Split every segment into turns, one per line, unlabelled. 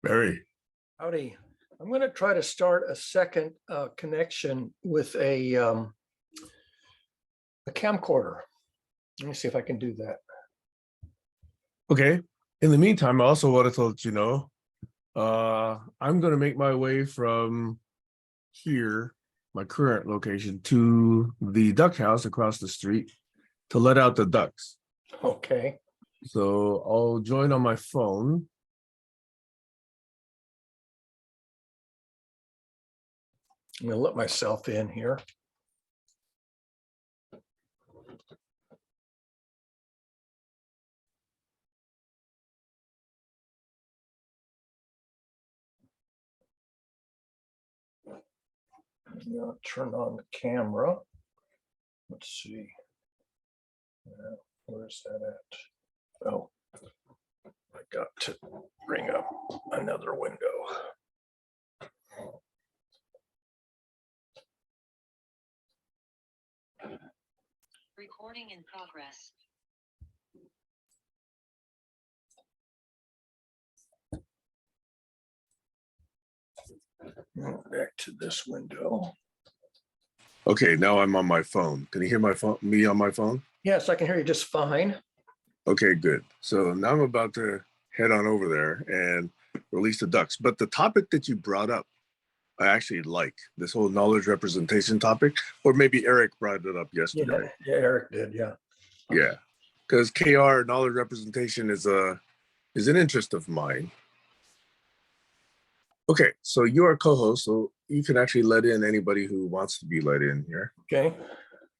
Very.
Howdy. I'm going to try to start a second connection with a camcorder. Let me see if I can do that.
Okay. In the meantime, I also wanted to let you know, I'm going to make my way from here, my current location, to the duck house across the street to let out the ducks.
Okay.
So I'll join on my phone.
I'm going to let myself in here. Now turn on the camera. Let's see. Where's that at? Oh, I got to bring up another window.
Recording in progress.
Back to this window.
Okay, now I'm on my phone. Can you hear my phone? Me on my phone?
Yes, I can hear you just fine.
Okay, good. So now I'm about to head on over there and release the ducks. But the topic that you brought up, I actually like this whole knowledge representation topic, or maybe Eric brought it up yesterday.
Yeah, Eric did, yeah.
Yeah, because KR knowledge representation is an interest of mine. Okay, so you are co-host, so you can actually let in anybody who wants to be let in here.
Okay.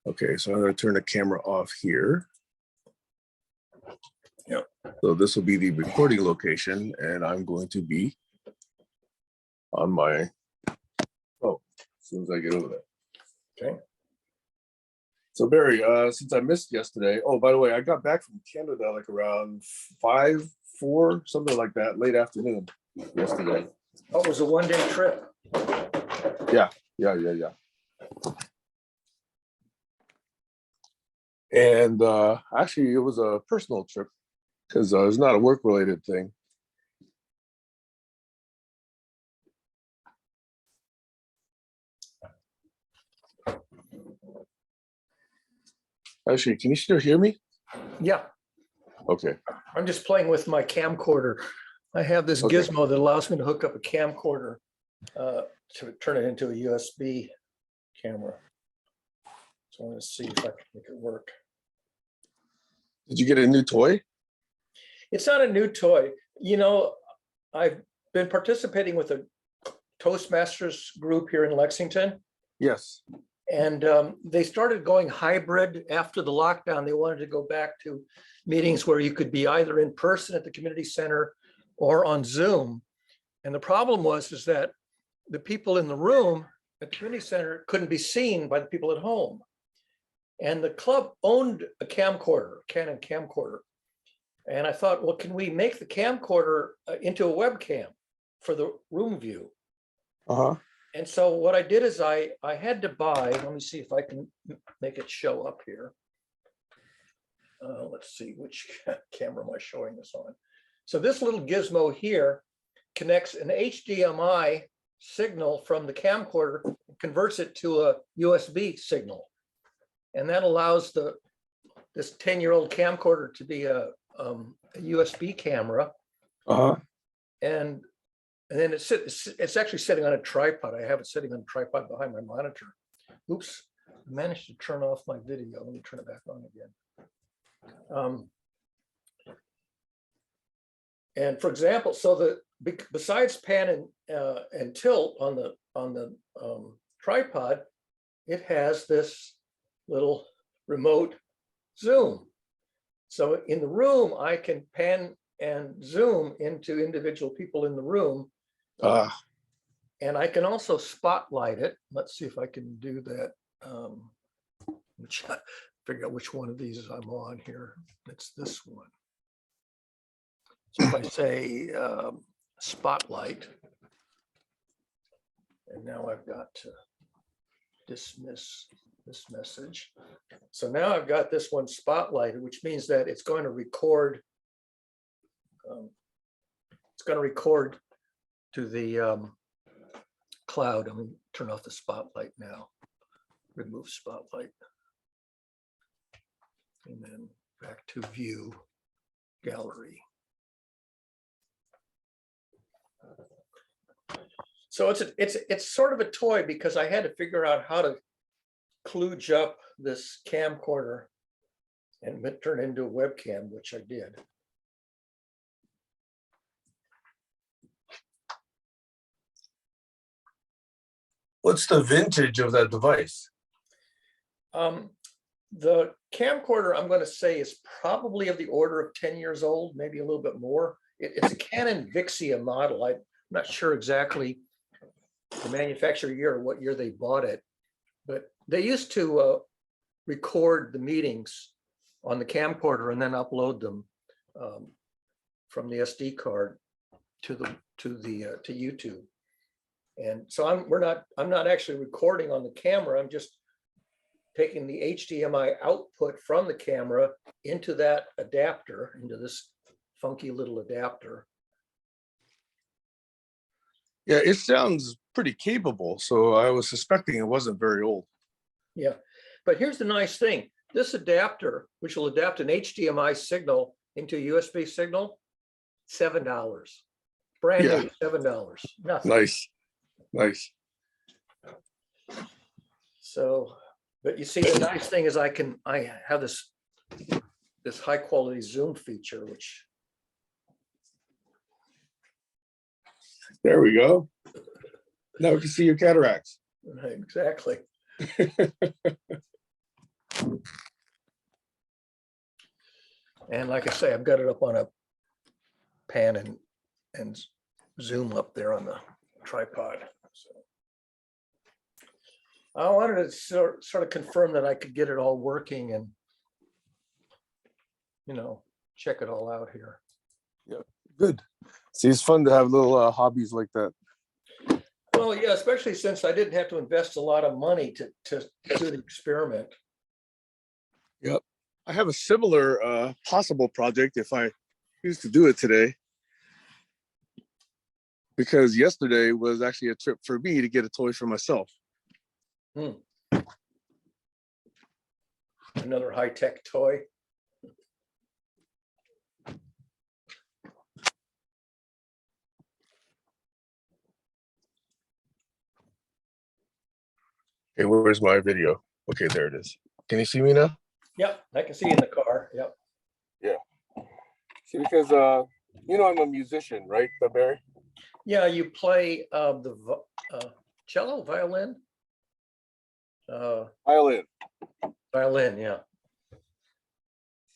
Okay, so I'm going to turn the camera off here.
Yep.
So this will be the recording location, and I'm going to be on my phone as soon as I get over there.
Okay.
So Barry, since I missed yesterday, oh, by the way, I got back from Canada like around 5, 4, something like that, late afternoon yesterday.
Oh, it was a one-day trip.
Yeah. And actually, it was a personal trip because it was not a work-related thing. Actually, can you still hear me?
Yeah,
Okay.
I'm just playing with my camcorder. I have this
Okay.
gizmo that allows me to hook up a camcorder to turn it into a USB camera. So I'm going to see if I can make it work.
Did you get a new toy?
It's not a new toy. You know, I've been participating with a Toastmasters group here in Lexington.
Yes.
And they started going hybrid after the lockdown. They wanted to go back to meetings where you could be either in person at the community center or on Zoom. And the problem was that the people in the room at the community center couldn't be seen by the people at home. And the club owned a camcorder, a Canon camcorder. And I thought, well, can we make the camcorder into a webcam for the room view?
Uh-huh.
And so what I did is I had to buy, let me see if I can make it show up here. Let's see, which camera am I showing this on? So this little gizmo here connects an HDMI signal from the camcorder, converts it to a USB signal. And that allows this 10-year-old camcorder to be a USB camera.
Uh-huh.
And then it's actually sitting on a tripod. I have it sitting on a tripod behind my monitor. Oops, I managed to turn off my video. Let me turn it back on again. And for example, so besides pan and tilt on the tripod, it has this little remote zoom. So in the room, I can pan and zoom into individual people in the room. And I can also spotlight it. Let's see if I can do that. Figure out which one of these I'm on here. It's this one. So if I say spotlight, and now I've got to dismiss this message. So now I've got this one spotlighted, which means that it's going to record. It's going to record the cloud. I'm going to turn off the spotlight now. Remove spotlight. And then back to view gallery. So it's sort of a toy because I had to figure out how to kludge up this camcorder and turn it into a webcam, which I did.
What's the vintage of that device?
The camcorder, I'm going to say, is probably of the order of 10 years old, maybe a little bit more. It's a Canon Vixia model. I'm not sure exactly the manufacturer year or what year they bought it, but they used to record the meetings on the camcorder and then upload them from the SD card to YouTube. And so I'm not actually recording on the camera. I'm just taking the HDMI output from the camera into that adapter, into this funky little adapter.
Yeah, it sounds pretty capable. So I was suspecting it wasn't very old.
Yeah, but here's the nice thing. This adapter, which will adapt an HDMI signal into a USB signal, $7. Brand new, $7. Nothing.
Nice.
So, but you see, the nice thing is I have this high quality zoom feature, which.
There we go. Now we can see your cataracts.
Exactly. And like I say, I've got it up on a pan and zoom up there on the tripod. So I wanted to sort of confirm that I could get it all working and, check it all out here.
Yeah, good. See, it's fun to have little hobbies like that.
Well, yeah, especially since I didn't have to invest a lot of money to do the experiment.
Yep. I have a similar possible project if I used to do it today. Because yesterday was actually a trip for me to get a toy for myself.
Another high-tech toy.
Hey, where's my video? Okay, there it is. Can you see me now?
Yep, I can see you in the car. Yep.
Yeah. See, because I'm a musician, right, Barry?
Yeah, you play the cello, violin?
Violin.
Violin, yeah.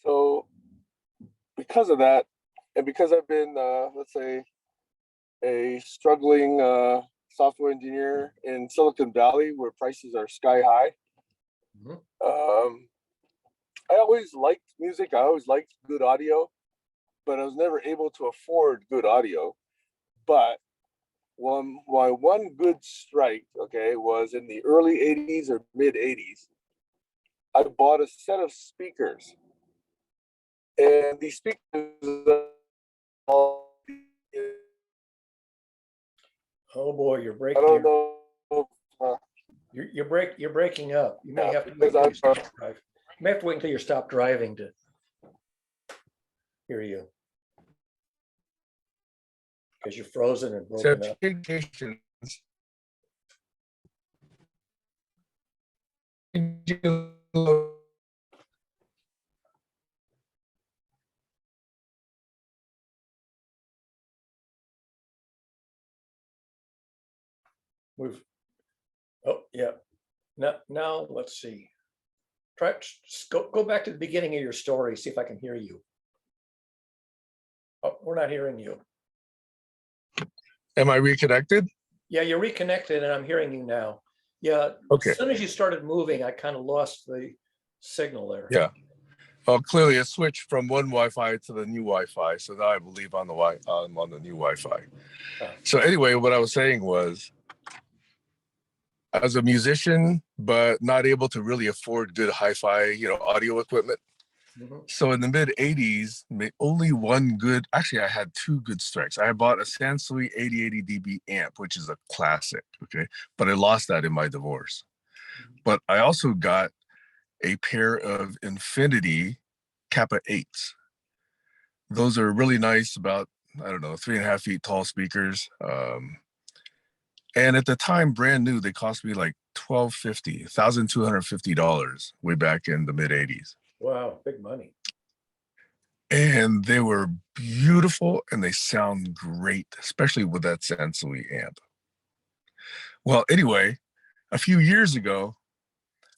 So because of that, and because I've been, let's say, a struggling software engineer in Silicon Valley where prices are sky high, I always liked music. I always liked good audio, but I was never able to afford good audio. But one good strike, was in the early 80s or mid 80s. I bought a set of speakers. And these speakers
Oh boy, you're breaking.
I don't know.
You're breaking up. You may have to wait until you stop driving. You may have to wait until you stop driving to hear you. Because you're frozen and broken up. Oh yeah. Now let's see. Go back to the beginning of your story. See if I can hear you. Oh, we're not hearing you.
Am I reconnected?
Yeah, you're reconnected, and I'm hearing you now. Yeah.
Okay.
As soon as you started moving, I kind of lost the signal there.
Yeah. Well, clearly it switched from one Wi-Fi to the new Wi-Fi, so now I believe I'm on the new Wi-Fi. So anyway, what I was saying was, I was a musician, but not able to really afford good hi-fi, audio equipment.
Mhm.
So in the mid 80s, only one good, actually I had two good strikes. I bought a Sansui 8080 dB amp, which is a classic, okay? But I lost that in my divorce. But I also got a pair of Infinity Kappa 8s. Those are really nice, about, I don't know, 3.5 feet tall speakers. And at the time, brand new, they cost me like $1,250 way back in the mid 80s.
Wow, big money.
And they were beautiful and they sound great, especially with that Sansui amp. Well, anyway, a few years ago,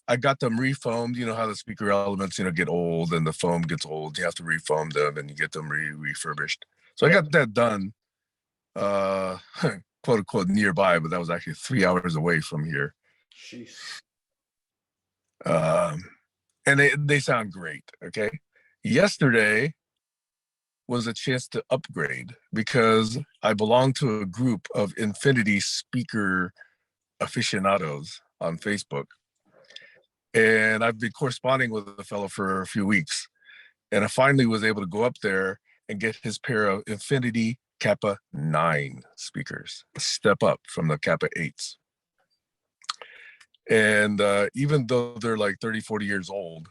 I got them refoamed. You know how the speaker elements, get old and the foam gets old. You have to refoam them and you get them refurbished. So I
Yeah.
got that done, uh, quote unquote nearby, but that was actually 3 hours away from here.
Jeez.
Um, and they sound great. Okay. Yesterday was a chance to upgrade because I belong to a group of Infinity speaker aficionados on Facebook. And I've been corresponding with a fellow for a few weeks. And I finally was able to go up there and get his pair of Infinity Kappa 9 speakers, a step up from the Kappa 8s. And even though they're like 30, 40 years old,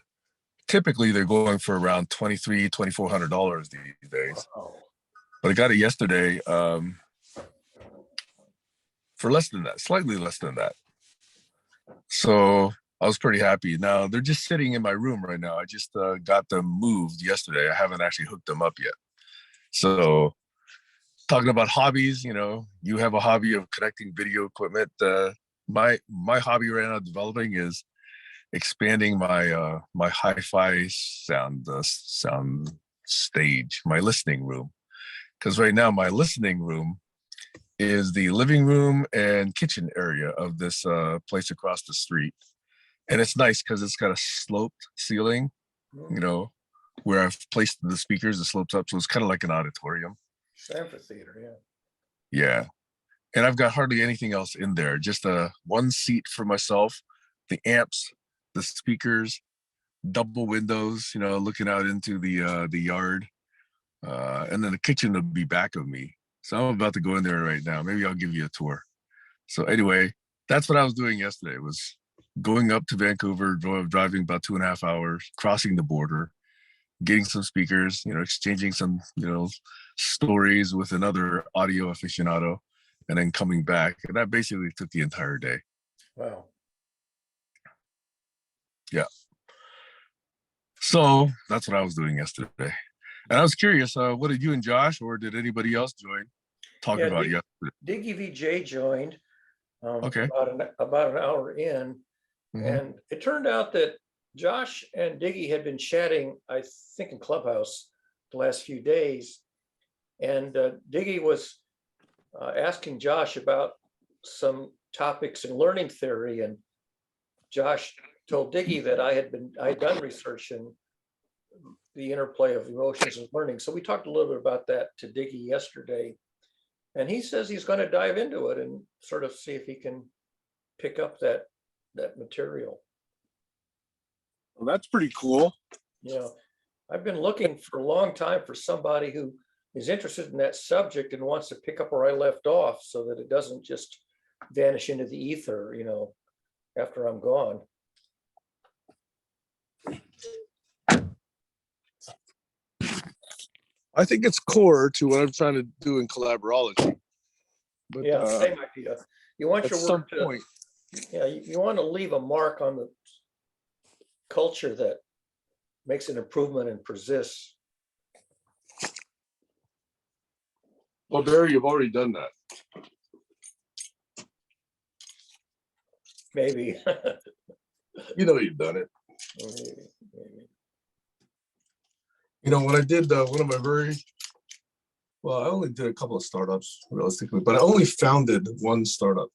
typically they're going for around $2,300, $2,400 these days.
Wow.
But I got it yesterday for less than that, slightly less than that. So I was pretty happy. Now they're just sitting in my room right now. I just got them moved yesterday. I haven't actually hooked them up yet. So talking about hobbies, you have a hobby of connecting video equipment. My hobby right now developing is expanding my my hi-fi sound stage, my listening room. Because right now my listening room is the living room and kitchen area of this place across the street. And it's nice because it's got a sloped ceiling, where I've placed the speakers, it slopes up. So it's kind of like an auditorium.
Amphitheater, yeah.
Yeah. And I've got hardly anything else in there, just one seat for myself, the amps, the speakers, double windows, looking out into the yard. And then the kitchen will be back of me. So I'm about to go in there right now. Maybe I'll give you a tour. So anyway, that's what I was doing yesterday, was going up to Vancouver, driving about 2.5 hours, crossing the border, getting some speakers, exchanging some, stories with another audio aficionado, and then coming back. And that basically took the entire day.
Wow.
Yeah. So that's what I was doing yesterday. And I was curious, what did you and Josh, or did anybody else join, talk about yesterday?
Diggy VJ joined
Okay.
about an hour in.
Mm-hmm.
And it turned out that Josh and Diggy had been chatting, I think, in Clubhouse the last few days. And Diggy was asking Josh about some topics in learning theory. And Josh told Diggy that I had done research in the interplay of emotions and learning. So we talked a little bit about that to Diggy yesterday. And he says he's going to dive into it and sort of see if he can pick up that material.
Well, that's pretty cool.
Yeah, I've been looking for a long time for somebody who is interested in that subject and wants to pick up where I left off so that it doesn't just vanish into the ether, after I'm gone.
I think it's core to what I'm trying to do in collaborology. But
Yeah, same idea. You want your work to,
point.
yeah, you want to leave a mark on the culture that makes an improvement and persists.
Well, Barry, you've already done that.
Maybe.
You've done it.
Maybe.
When I did one of my I only did a couple of startups realistically, but I only co-founded one startup.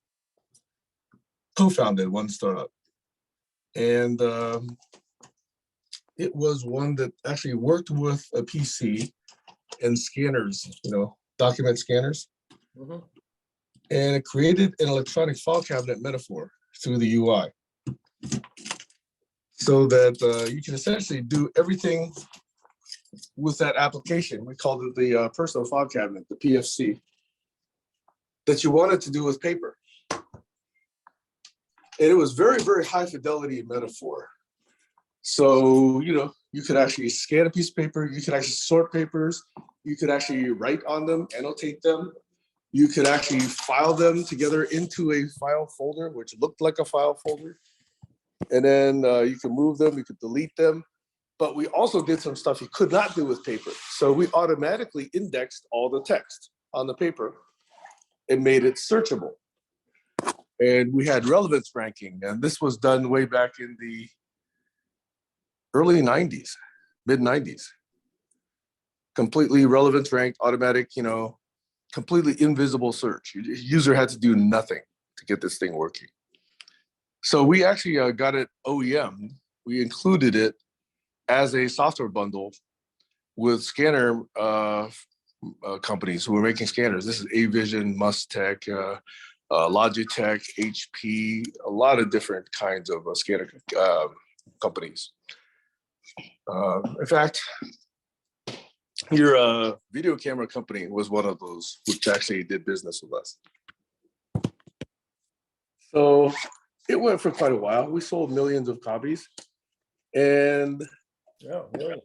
And it was one that actually worked with a PC and scanners, document scanners.
Mm-hmm.
And it created an electronic file cabinet metaphor through the UI. so that you can essentially do everything with that application. We called it the personal file cabinet, the PFC, that you wanted to do with paper. And it was very, very high fidelity metaphor. So, you could actually scan a piece of paper, you could actually sort papers, you could actually write on them, annotate them. You could actually file them together into a file folder, which looked like a file folder. And then you can move them, you could delete them. But we also did some stuff you could not do with paper. So we automatically indexed all the text on the paper and made it searchable. And we had relevance ranking. And this was done way back in the early 90s, mid 90s. Completely relevance ranked, automatic, completely invisible search. User had to do nothing to get this thing working. So we actually got it OEM. We included it as a software bundle with scanner companies who were making scanners. This is Avision, Mustech, Logitech, HP, a lot of different kinds of scanner companies. In fact, your video camera company was one of those which actually did business with us. So it went for quite a while. We sold millions of copies. And
millions.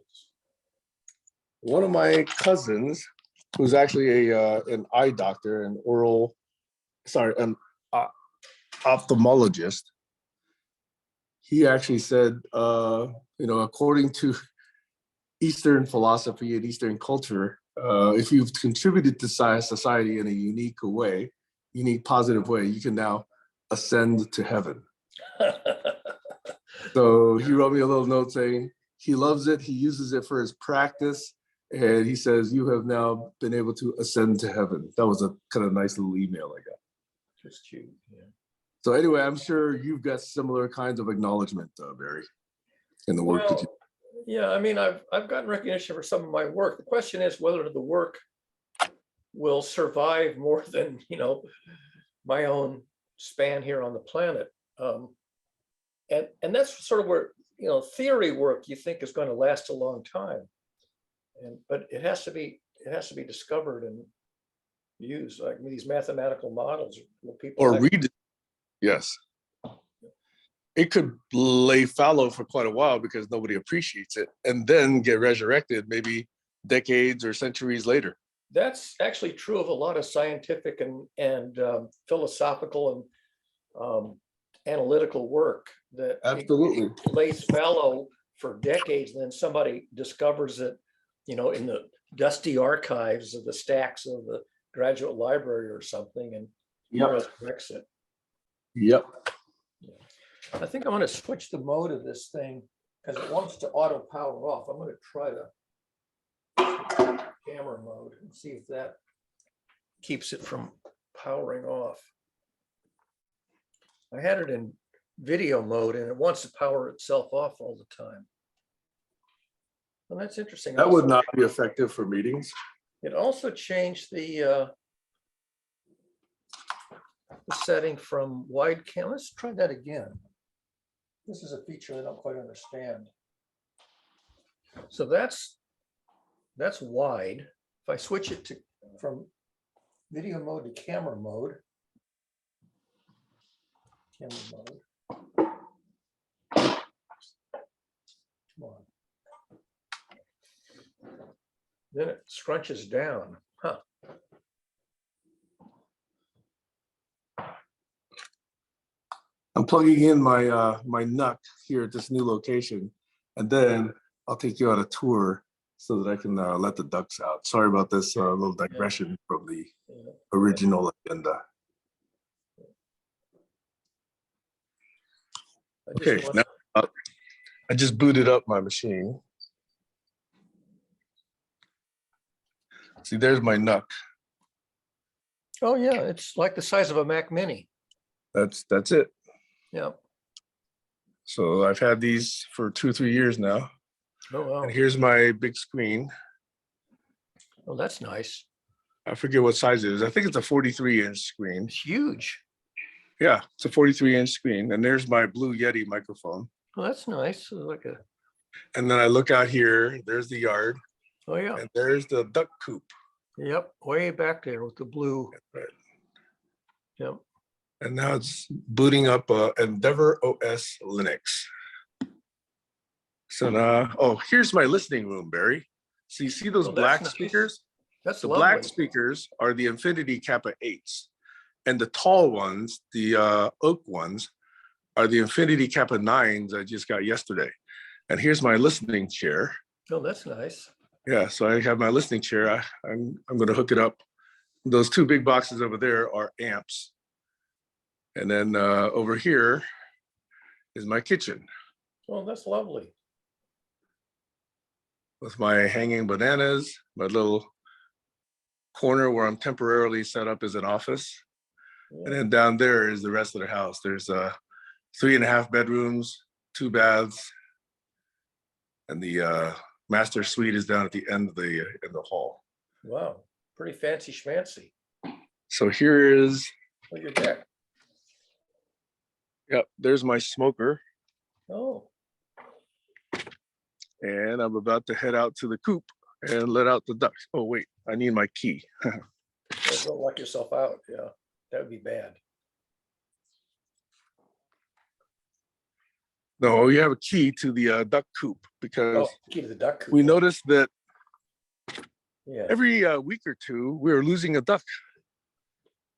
One of my cousins, who's actually an eye doctor, an ophthalmologist, he actually said, according to Eastern philosophy and Eastern culture, if you've contributed to society in a unique positive way, you can now ascend to heaven. So he wrote me a little note saying he loves it, he uses it for his practice, and he says, you have now been able to ascend to heaven. That was a kind of nice little email I got.
Just cute, yeah.
So anyway, I'm sure you've got similar kinds of acknowledgement, Barry, in the work that you do.
Yeah, I mean, I've gotten recognition for some of my work. The question is whether the work will survive more than, my own span here on the planet. And that's sort of where, theory work you think is going to last a long time. But it has to be discovered and used, like these mathematical models.
Yes. It could lay fallow for quite a while because nobody appreciates it, and then get resurrected maybe decades or centuries later.
That's actually true of a lot of scientific and philosophical and analytical work that
absolutely
it lays fallow for decades, and then somebody discovers it, in the dusty archives of the stacks of the graduate library or something, and resurrects it.
Yep.
I think I'm going to switch the mode of this thing because it wants to auto power off. I'm going to try the camera mode and see if that keeps it from powering off. I had it in video mode and it wants to power itself off all the time. Well, that's interesting.
That would not be effective for meetings.
It also changed the setting from wide cam. Let's try that again. This is a feature I don't quite understand. So that's wide. If I switch it from video mode to camera mode, come on. Then it scrunches down. Huh.
I'm plugging in my my NUC here at this new location, and then I'll take you on a tour so that I can let the ducks out. Sorry about this little digression from the original agenda. Okay, now I just booted up my machine. See, there's my NUC.
Oh yeah, it's like the size of a Mac Mini.
That's it.
Yeah.
So I've had these for 2 or 3 years now.
Oh wow.
And here's my big screen.
Oh, that's nice.
I forget what size it is. I think it's a 43-inch screen.
It's huge.
Yeah, it's a 43-inch screen. And there's my Blue Yeti microphone.
Oh, that's nice. Like a,
And then I look out here, there's the yard,
oh yeah,
and there's the duck coop.
yep, way back there with the blue.
Right.
Yep.
And now it's booting up Endeavor OS Linux. So now, oh, here's my listening room, Barry. So you see those
Oh, that's
black
nice.
speakers?
That's
The black
lovely.
speakers are the Infinity Kappa 8s. And the tall ones, the oak ones, are the Infinity Kappa 9s I just got yesterday. And here's my listening chair.
Oh, that's nice.
Yeah, so I have my listening chair. I'm going to hook it up. Those two big boxes over there are amps. And then over here is my kitchen
Oh, that's lovely.
with my hanging bananas, my little corner where I'm temporarily set up as an office. And
Yeah.
then down there is the rest of the house. There's 3.5 bedrooms, 2 baths, and the master suite is down at the end of the hall.
Wow. Pretty fancy schmancy.
So here is,
Look at that.
yep, there's my smoker.
Oh,
And I'm about to head out to the coop and let out the ducks. Oh, wait, I need my key.
well, don't lock yourself out. Yeah, that would be bad.
No, you have a key to the duck coop
Oh,
because
key to the duck coop.
we noticed that
Yeah.
every week or two we were losing a duck.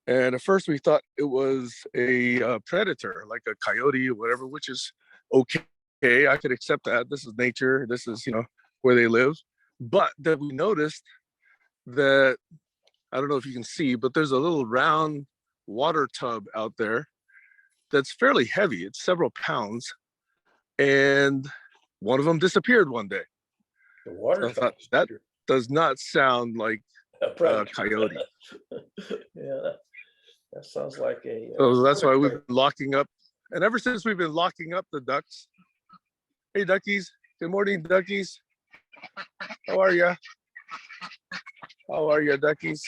And at first we thought it was a predator, like a coyote or whatever, which is okay. I could accept that. This is nature. This is, where they live. But then we noticed that, I don't know if you can see, but there's a little round water tub out there that's fairly heavy. It's several pounds. And one of them disappeared one day.
The water.
So I thought, that does not sound like a coyote.
Yeah, that sounds like a.
So that's why we've been locking up. And ever since we've been locking up the ducks, hey duckies, good morning duckies. How are you? How are you duckies?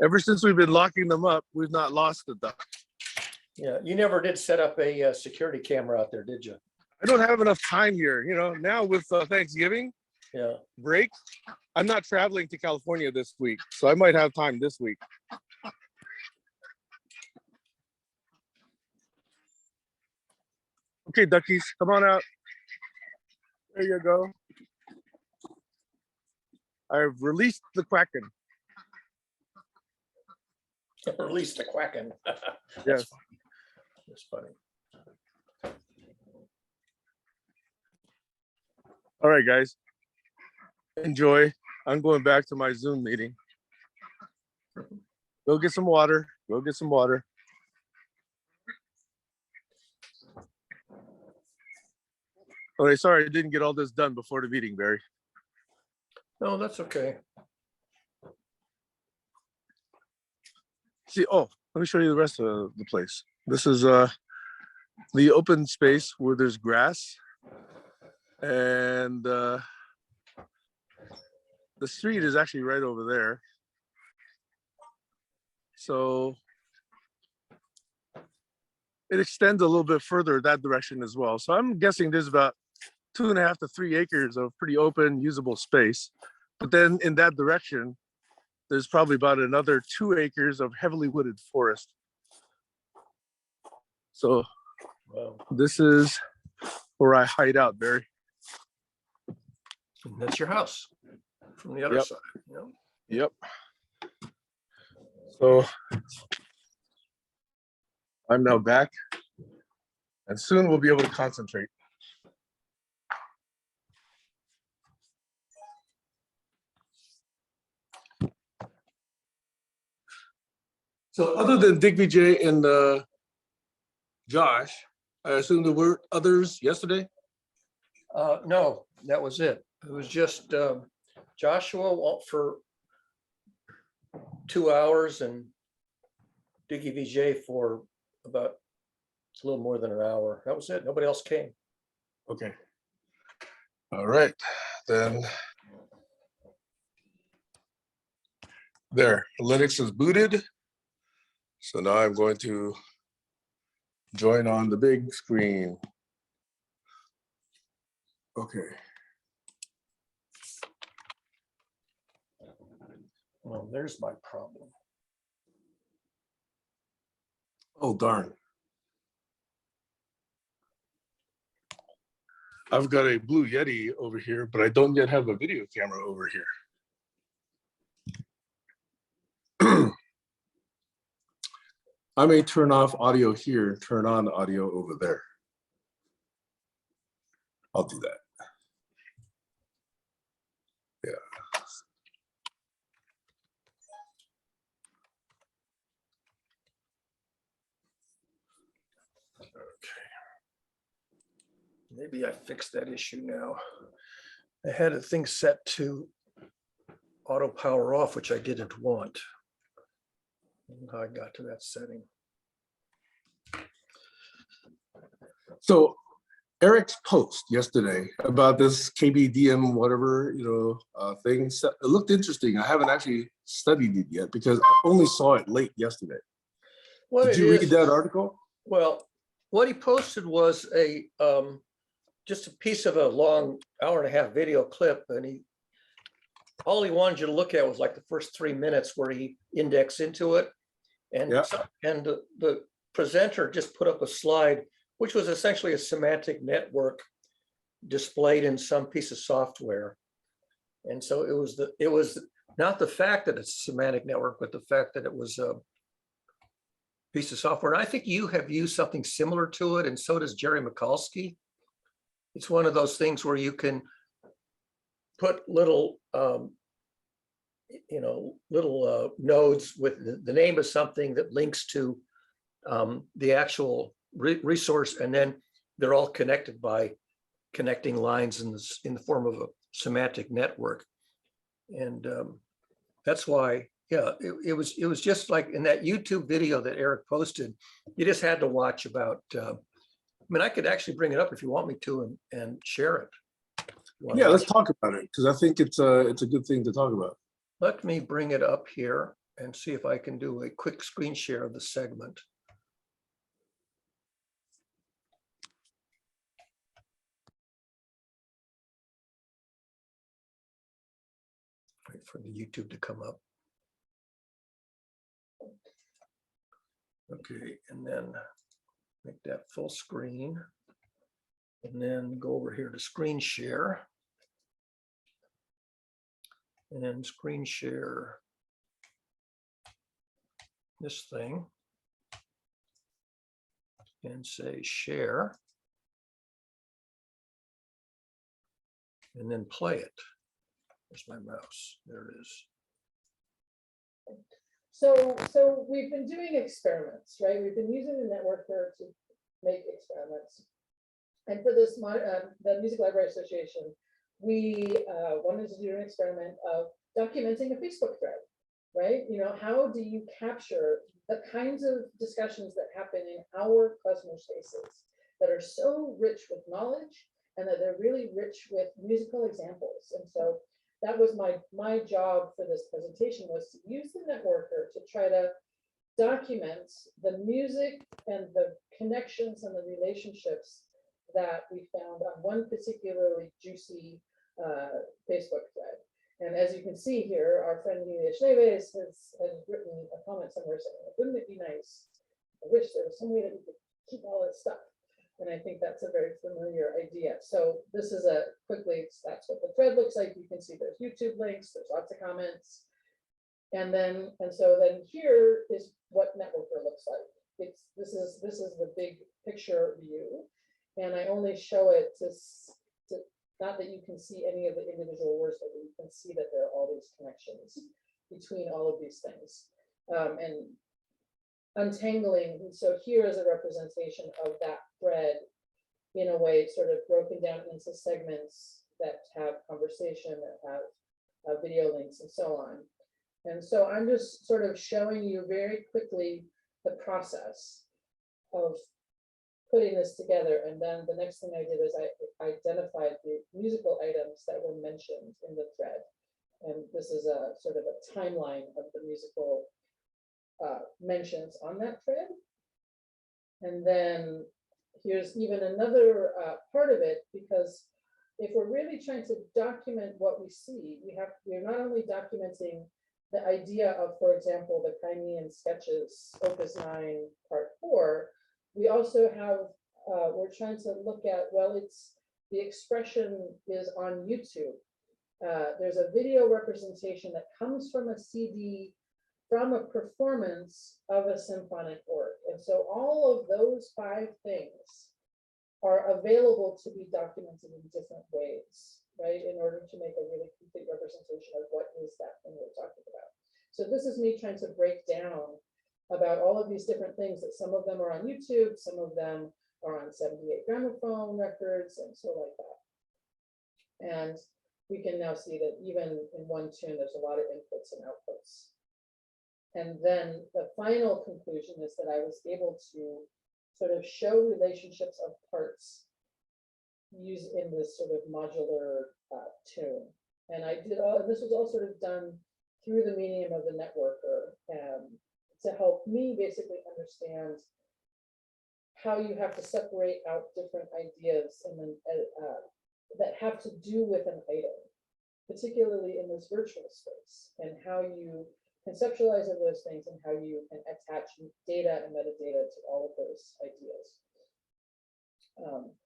Ever since we've been locking them up, we've not lost the duck.
Yeah, you never did set up a security camera out there, did you?
I don't have enough time here. Now with Thanksgiving
Yeah.
break, I'm not traveling to California this week, so I might have time this week. Okay, duckies, come on out. There you go. I've released the Kraken.
Release the quacking.
Yes.
That's funny.
All right, guys. Enjoy. I'm going back to my Zoom meeting. Go get some water. Go get some water. Okay, sorry I didn't get all this done before the meeting, Barry.
No, that's okay.
See, let me show you the rest of the place. This is the open space where there's grass, and the street is actually right over there. So it extends a little bit further that direction as well. So I'm guessing there's about 2.5 to 3 acres of pretty open, usable space. But then in that direction, there's probably about another 2 acres of heavily wooded forest. So
Well,
this is where I hide out, Barry.
that's your house from the other
Yep.
side. You know?
Yep. So I'm now back, and soon we'll be able to concentrate. So other than Digvijay and Josh, I assume there were others yesterday?
No, that was it. It was just Joshua for 2 hours and Diggy VJ for about a little more than an hour. That was it. Nobody else came.
Okay. All right, then. There, Linux is booted. So now I'm going to join on the big screen. Okay.
Well, there's my problem.
Oh, darn. I've got a Blue Yeti over here, but I don't yet have a video camera over here. I may turn off audio here and turn on audio over there. I'll do that. Yeah.
Maybe I fixed that issue now. I had a thing set to auto power off, which I didn't want. How I got to that setting.
So Eric's post yesterday about this KBDM whatever thing, it looked interesting. I haven't actually studied it yet because I only saw it late yesterday. Did you read that article?
Well, what he posted was just a piece of a long 1.5-hour video clip, and all he wanted you to look at was like the first 3 minutes where he indexed into it, and the presenter just put up a slide which was essentially a semantic network displayed in some piece of software. And so it was not the fact that it's a semantic network, but the fact that it was a piece of software. And I think you have used something similar to it, and so does Jerry Mikulski. It's one of those things where you can put little nodes with the name of something that links to the actual resource, and then they're all connected by connecting lines in the form of a semantic network. And that's why, yeah, it was just like in that YouTube video that Eric posted. You just had to watch about. I mean, I could actually bring it up if you want me to and share it.
Yeah, let's talk about it, because I think it's a good thing to talk about.
Let me bring it up here and see if I can do a quick screen share of the segment. Wait for the YouTube to come up. Okay, and then make that full screen. And then go over here to screen share. And then screen share this thing. And say share. And then play it. Where's my mouse? There it is.
So we've been doing experiments, right? We've been using the networker to make experiments. And for this, the Music Library Association, we wanted to do an experiment of documenting a Facebook thread, right? You know, how do you capture the kinds of discussions that happen in our customer spaces that are so rich with knowledge and that they're really rich with musical examples? And so that was my job for this presentation, was to use the networker to try to document the music and the connections and the relationships that we found on one particularly juicy Facebook thread. And as you can see here, our friend Emilia Schneeves has written a comment somewhere saying, wouldn't it be nice? I wish there was some way that we could keep all this stuff. And I think that's a very familiar idea. So this is that's what the thread looks like. You can see there's YouTube links, there's lots of comments. And so then here is what networker looks like. This is the big picture view. And I only show it to not that you can see any of the individual words, but you can see that there are all these connections between all of these things. And untangling, so here is a representation of that thread in a way sort of broken down into segments that have conversation, that have video links and so on. And so I'm just sort of showing you very quickly the process of putting this together. And then the next thing I did is I identified the musical items that were mentioned in the thread. And this is a sort of a timeline of the musical mentions on that thread. And then here's even another part of it, because if we're really trying to document what we see, we're not only documenting the idea of, for example, the Crimean sketches, Opus 9, Part 4, we also have, we're trying to look at, well, it's, the expression is on YouTube. There's a video representation that comes from a CD from a performance of a symphonic work. And so all of those 5 things are available to be documented in different ways, right? In order to make a really complete representation of what is that thing we're talking about. So this is me trying to break down about all of these different things, that some of them are on YouTube, some of them are on 78 gramophone records and so like that. And we can now see that even in one tune, there's a lot of inputs and outputs. And then the final conclusion is that I was able to sort of show relationships of parts used in this sort of modular tune. And I did all, and this was all sort of done through the medium of the networker to help me basically understand how you have to separate out different ideas and then that have to do with an item, particularly in this virtual space, and how you conceptualize of those things and how you can attach data and metadata to all of those ideas.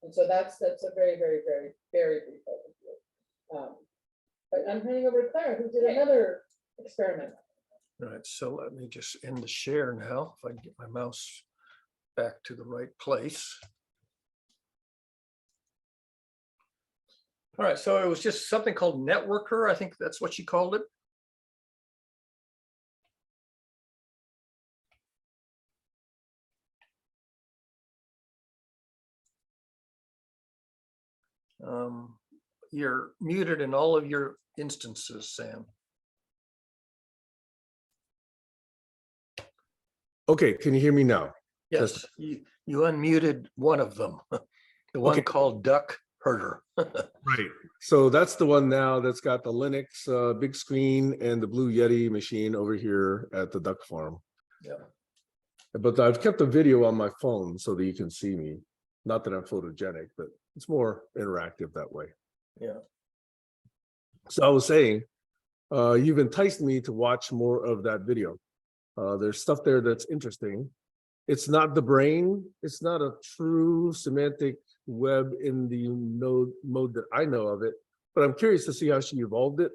And so that's a very, very, very, very brief overview. But I'm handing over to Clara, who did another experiment.
All right, so let me just end the share now, if I can get my mouse back to the right place. All right, so it was just something called Networker. I think that's what she called it. You're muted in all of your instances, Sam.
Okay, can you hear me now?
Yes, you unmuted one of them, the one
Okay.
called Duck Herder.
Right. So that's the one now that's got the Linux big screen and the Blue Yeti machine over here at the duck farm.
Yeah.
But I've kept the video on my phone so that you can see me. Not that I'm photogenic, but it's more interactive that way.
Yeah.
So I was saying, you've enticed me to watch more of that video. There's stuff there that's interesting. It's not the brain. It's not a true semantic web in the mode that I know of it, but I'm curious to see how she evolved it,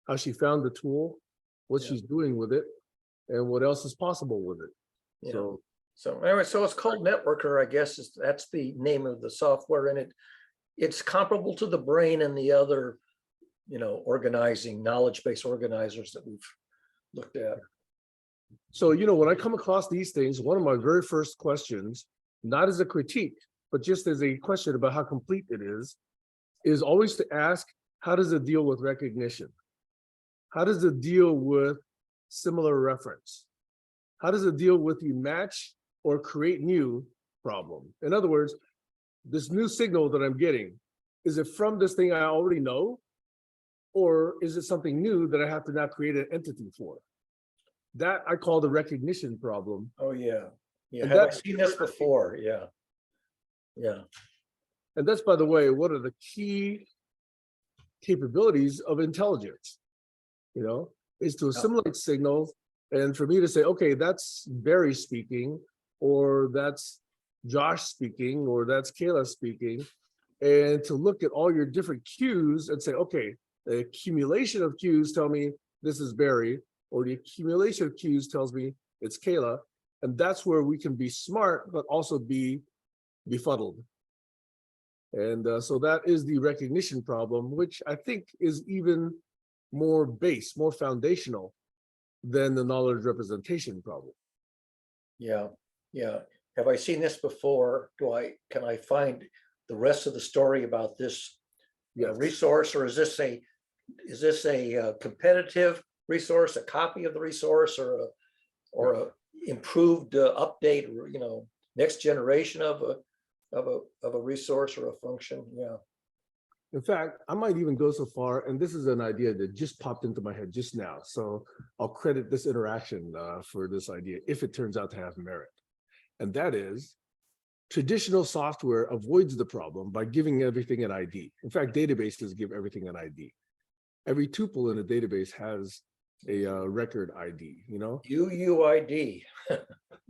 how she found the tool, what she's doing with it, and what else is possible with it.
Yeah. So anyway, so it's called Networker, I guess that's the name of the software, and it's comparable to the brain and the other, organizing, knowledge-based organizers that we've looked at.
So, when I come across these things, one of my very first questions, not as a critique, but just as a question about how complete it is always to ask, how does it deal with recognition? How does it deal with similar reference? How does it deal with the match or create new problem? In other words, this new signal that I'm getting, is it from this thing I already know? Or is it something new that I have to now create an entity for? That I call the recognition problem.
Oh, yeah. Yeah.
And
Have I
that's-
seen this before? Yeah. Yeah.
And that's, by the way, one of the key capabilities of intelligence, is to assimilate signals. And for me to say, okay, that's Barry speaking, or that's Josh speaking, or that's Kayla speaking, and to look at all your different cues and say, okay, the accumulation of cues tell me this is Barry, or the accumulation of cues tells me it's Kayla. And that's where we can be smart, but also be befuddled. And so that is the recognition problem, which I think is even more base, more foundational than the knowledge representation problem.
Yeah. Yeah. Have I seen this before? Can I find the rest of the story about this resource, or is this a competitive resource, a copy of the resource, or a improved update, or next generation of a resource or a function? Yeah.
In fact, I might even go so far, and this is an idea that just popped into my head just now. So I'll credit this interaction for this idea if it turns out to have merit. And that is, Traditional software avoids the problem by giving everything an ID. In fact, databases give everything an ID. Every tuple in a database has a record ID, you know?
UUID.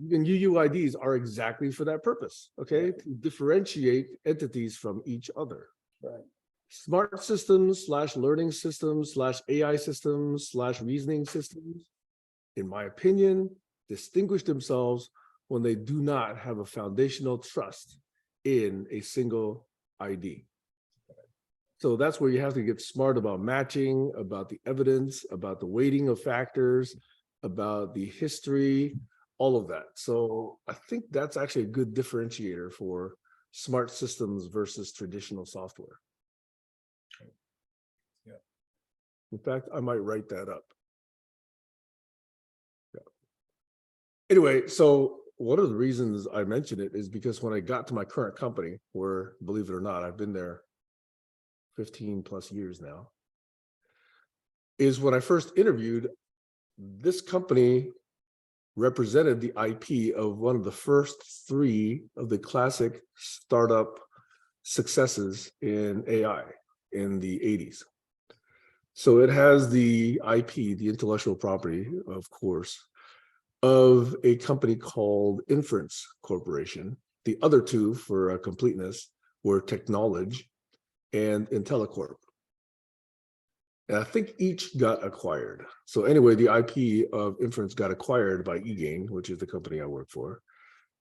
Even UUIDs are exactly for that purpose, okay? To differentiate entities from each other.
Right.
Smart systems / learning systems / AI systems / reasoning systems, in my opinion, distinguish themselves when they do not have a foundational trust in a single ID. So that's where you have to get smart about matching, about the evidence, about the weighting of factors, about the history, all of that. So I think that's actually a good differentiator for smart systems versus traditional software.
Yeah.
In fact, I might write that up. Yeah. Anyway, so one of the reasons I mention it is because when I got to my current company, where, believe it or not, I've been there 15 plus years now, is when I first interviewed, this company represented the IP of one of the first 3 of the classic startup successes in AI in the 80s. So it has the IP, the intellectual property, of course, of a company called Inference Corporation. The other 2, for completeness, were Technology and IntelliCorp. And I think each got acquired. So anyway, the IP of Inference got acquired by eGain, which is the company I work for.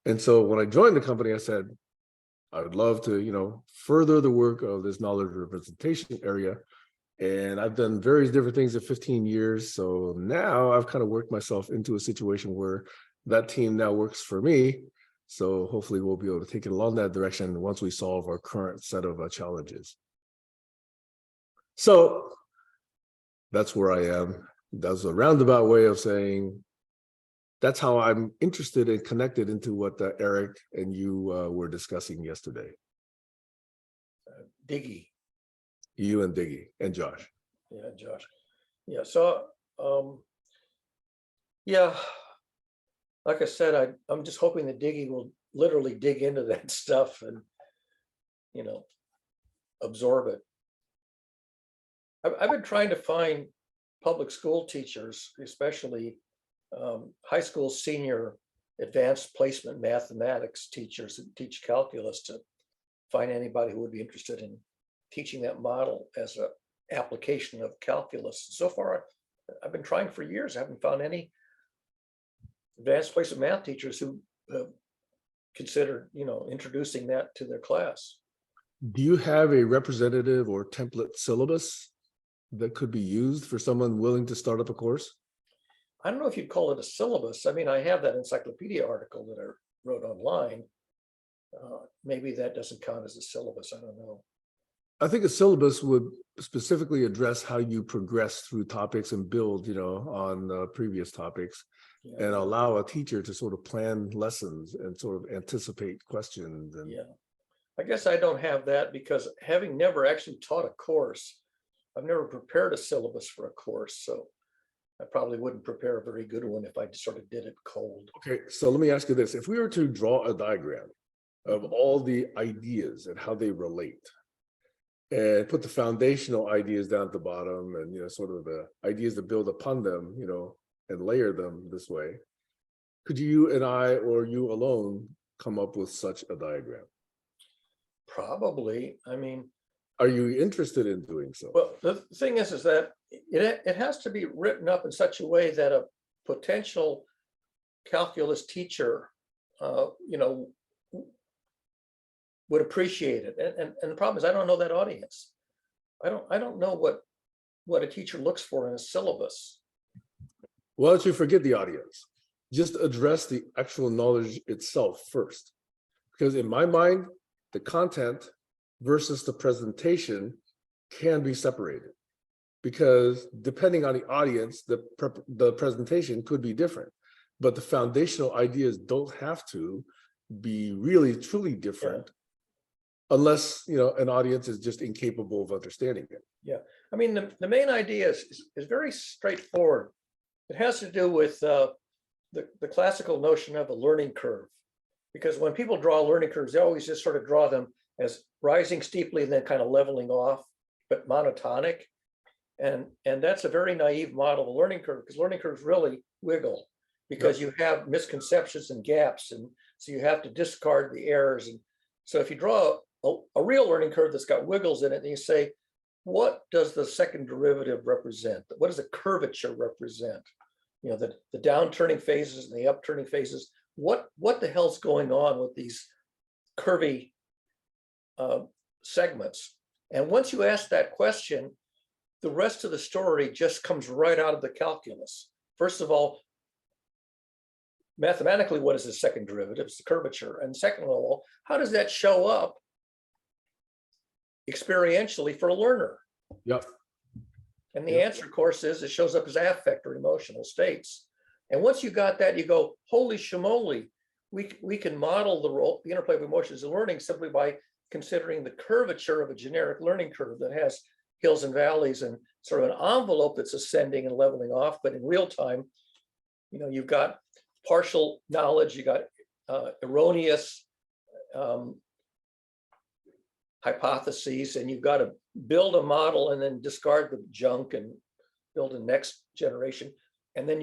And so when I joined the company, I said, I would love to, you know, further the work of this knowledge representation area. And I've done various different things in 15 years. So now I've kind of worked myself into a situation where that team now works for me. So hopefully we'll be able to take it along that direction once we solve our current set of challenges. So that's where I am. That's a roundabout way of saying that's how I'm interested and connected into what Eric and you were discussing yesterday.
Diggy.
You and Diggy and Josh.
Yeah, Josh. Yeah, so yeah, like I said, I'm just hoping that Diggy will literally dig into that stuff and, you know, absorb it. I've been trying to find public school teachers, especially high school senior advanced placement mathematics teachers that teach calculus, to find anybody who would be interested in teaching that model as an application of calculus. So far, I've been trying for years. I haven't found any advanced placement math teachers who considered, you know, introducing that to their class.
Do you have a representative or template syllabus that could be used for someone willing to start up a course?
I don't know if you'd call it a syllabus. I mean, I have that encyclopedia article that I wrote online. Maybe that doesn't count as a syllabus. I don't know.
I think a syllabus would specifically address how you progress through topics and build, you know, on previous topics,
Yeah.
and allow a teacher to sort of plan lessons and sort of anticipate questions. And
Yeah, I guess I don't have that because having never actually taught a course, I've never prepared a syllabus for a course. So I probably wouldn't prepare a very good one if I sort of did it cold.
okay, so let me ask you this. If we were to draw a diagram of all the ideas and how they relate, and put the foundational ideas down at the bottom, and, you know, sort of the ideas that build upon them, you know, and layer them this way, could you and I, or you alone, come up with such a diagram?
Probably. I mean,
Are you interested in doing so?
well, the thing is that it has to be written up in such a way that a potential calculus teacher, you know, would appreciate it. And the problem is I don't know that audience. I don't know what a teacher looks for in a syllabus.
Why don't you forget the audience? Just address the actual knowledge itself first. Because in my mind, the content versus the presentation can be separated. Because depending on the audience, the presentation could be different. But the foundational ideas don't have to be really, truly different. Yeah. Unless, you know, an audience is just incapable of understanding it.
Yeah, I mean, the main idea is very straightforward. It has to do with the classical notion of a learning curve. Because when people draw learning curves, they always just sort of draw them as rising steeply and then kind of leveling off, but monotonic. And that's a very naive model of a learning curve, because learning curves really wiggle because you have misconceptions and gaps. And so you have to discard the errors. And so if you draw a real learning curve that's got wiggles in it, and you say, what does the second derivative represent? What does the curvature represent? You know, the downturning phases and the upturning phases. What the hell's going on with these curvy segments? And once you ask that question, the rest of the story just comes right out of the calculus. First of all, mathematically, what is the second derivative? It's the curvature. And second of all, how does that show up experientially for a learner?
Yep.
And the answer, of course, is it shows up as affect or emotional states. And once you got that, you go, holy shmoly, we can model the interplay of emotions and learning simply by considering the curvature of a generic learning curve that has hills and valleys and sort of an envelope that's ascending and leveling off. But in real time, you know, you've got partial knowledge, you got erroneous hypotheses, and you've got to build a model and then discard the junk and build a next generation. And then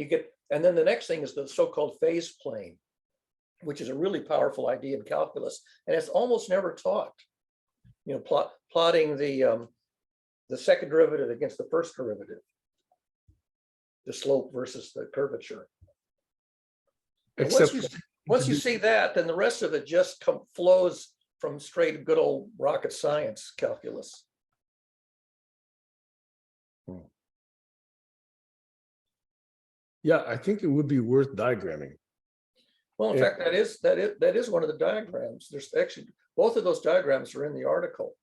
the next thing is the so-called phase plane, which is a really powerful idea in calculus, and it's almost never taught. You know, plotting the second derivative against the first derivative, the slope versus the curvature. And
Except
once you see that, then the rest of it just flows from straight good old rocket science calculus.
yeah, I think it would be worth diagramming.
Well, in
Yeah.
fact, that is one of the diagrams. There's actually both of those diagrams are in the article.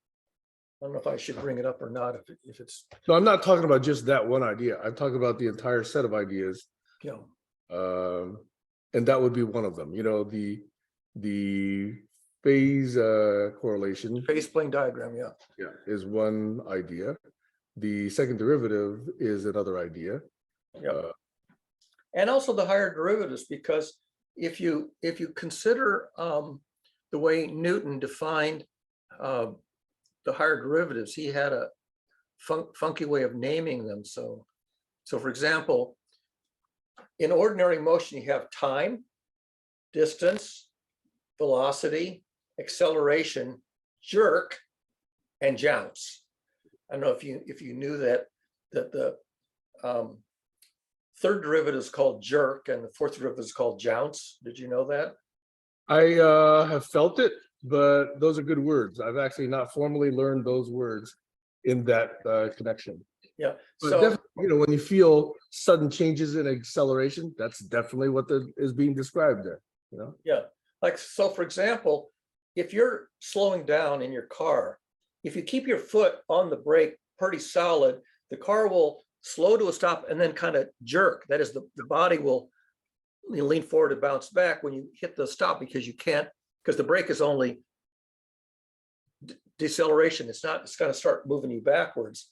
I don't know if I should bring it up or not. If it's,
No, I'm not talking about just that one idea. I'm talking about the entire set of ideas.
you know,
And that would be one of them. You know, the phase correlation,
phase plane diagram, yeah.
yeah, is one idea. The second derivative is another idea.
Yeah. And also the higher derivatives, because if you consider the way Newton defined the higher derivatives, he had a funky way of naming them. So for example, in ordinary motion, you have time, distance, velocity, acceleration, jerk, and jounce. I don't know if you knew that the third derivative is called jerk and the fourth derivative is called jounce. Did you know that?
I have felt it, but those are good words. I've actually not formally learned those words in that connection.
Yeah.
But
So
definitely, you know, when you feel sudden changes in acceleration, that's definitely what is being described there. You know.
yeah, like so. For example, if you're slowing down in your car, if you keep your foot on the brake pretty solid, the car will slow to a stop and then kind of jerk. That is, the body will lean forward and bounce back when you hit the stop, because you can't, because the brake is only deceleration. It's not, it's going to start moving you backwards.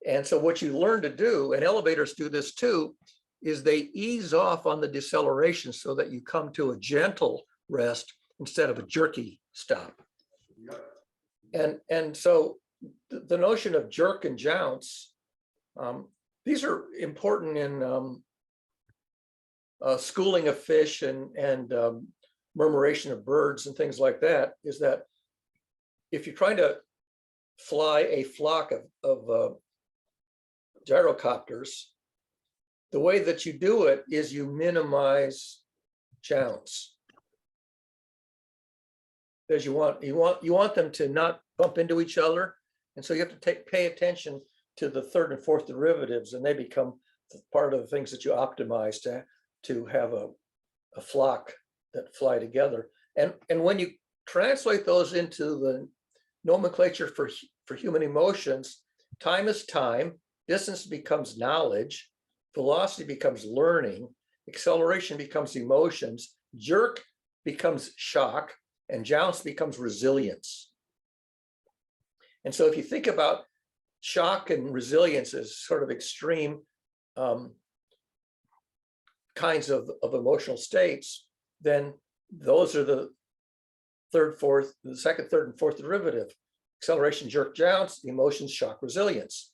And so what you learn to do, and elevators do this too, is they ease off on the deceleration so that you come to a gentle rest instead of a jerky stop. And so the notion of jerk and jounce, these are important in schooling of fish and murmuration of birds and things like that, is that if you're trying to fly a flock of gyrocopters, the way that you do it is you minimize jounce. Because you want them to not bump into each other, and so you have to pay attention to the third and fourth derivatives, and they become part of the things that you optimize to have a flock that fly together. And when you translate those into the nomenclature for human emotions, time is time, distance becomes knowledge, velocity becomes learning, acceleration becomes emotions, jerk becomes shock, and jounce becomes resilience. And so if you think about shock and resilience as sort of extreme kinds of emotional states, then those are the the second, third, and fourth derivative. Acceleration, jerk, bounce, emotions, shock, resilience.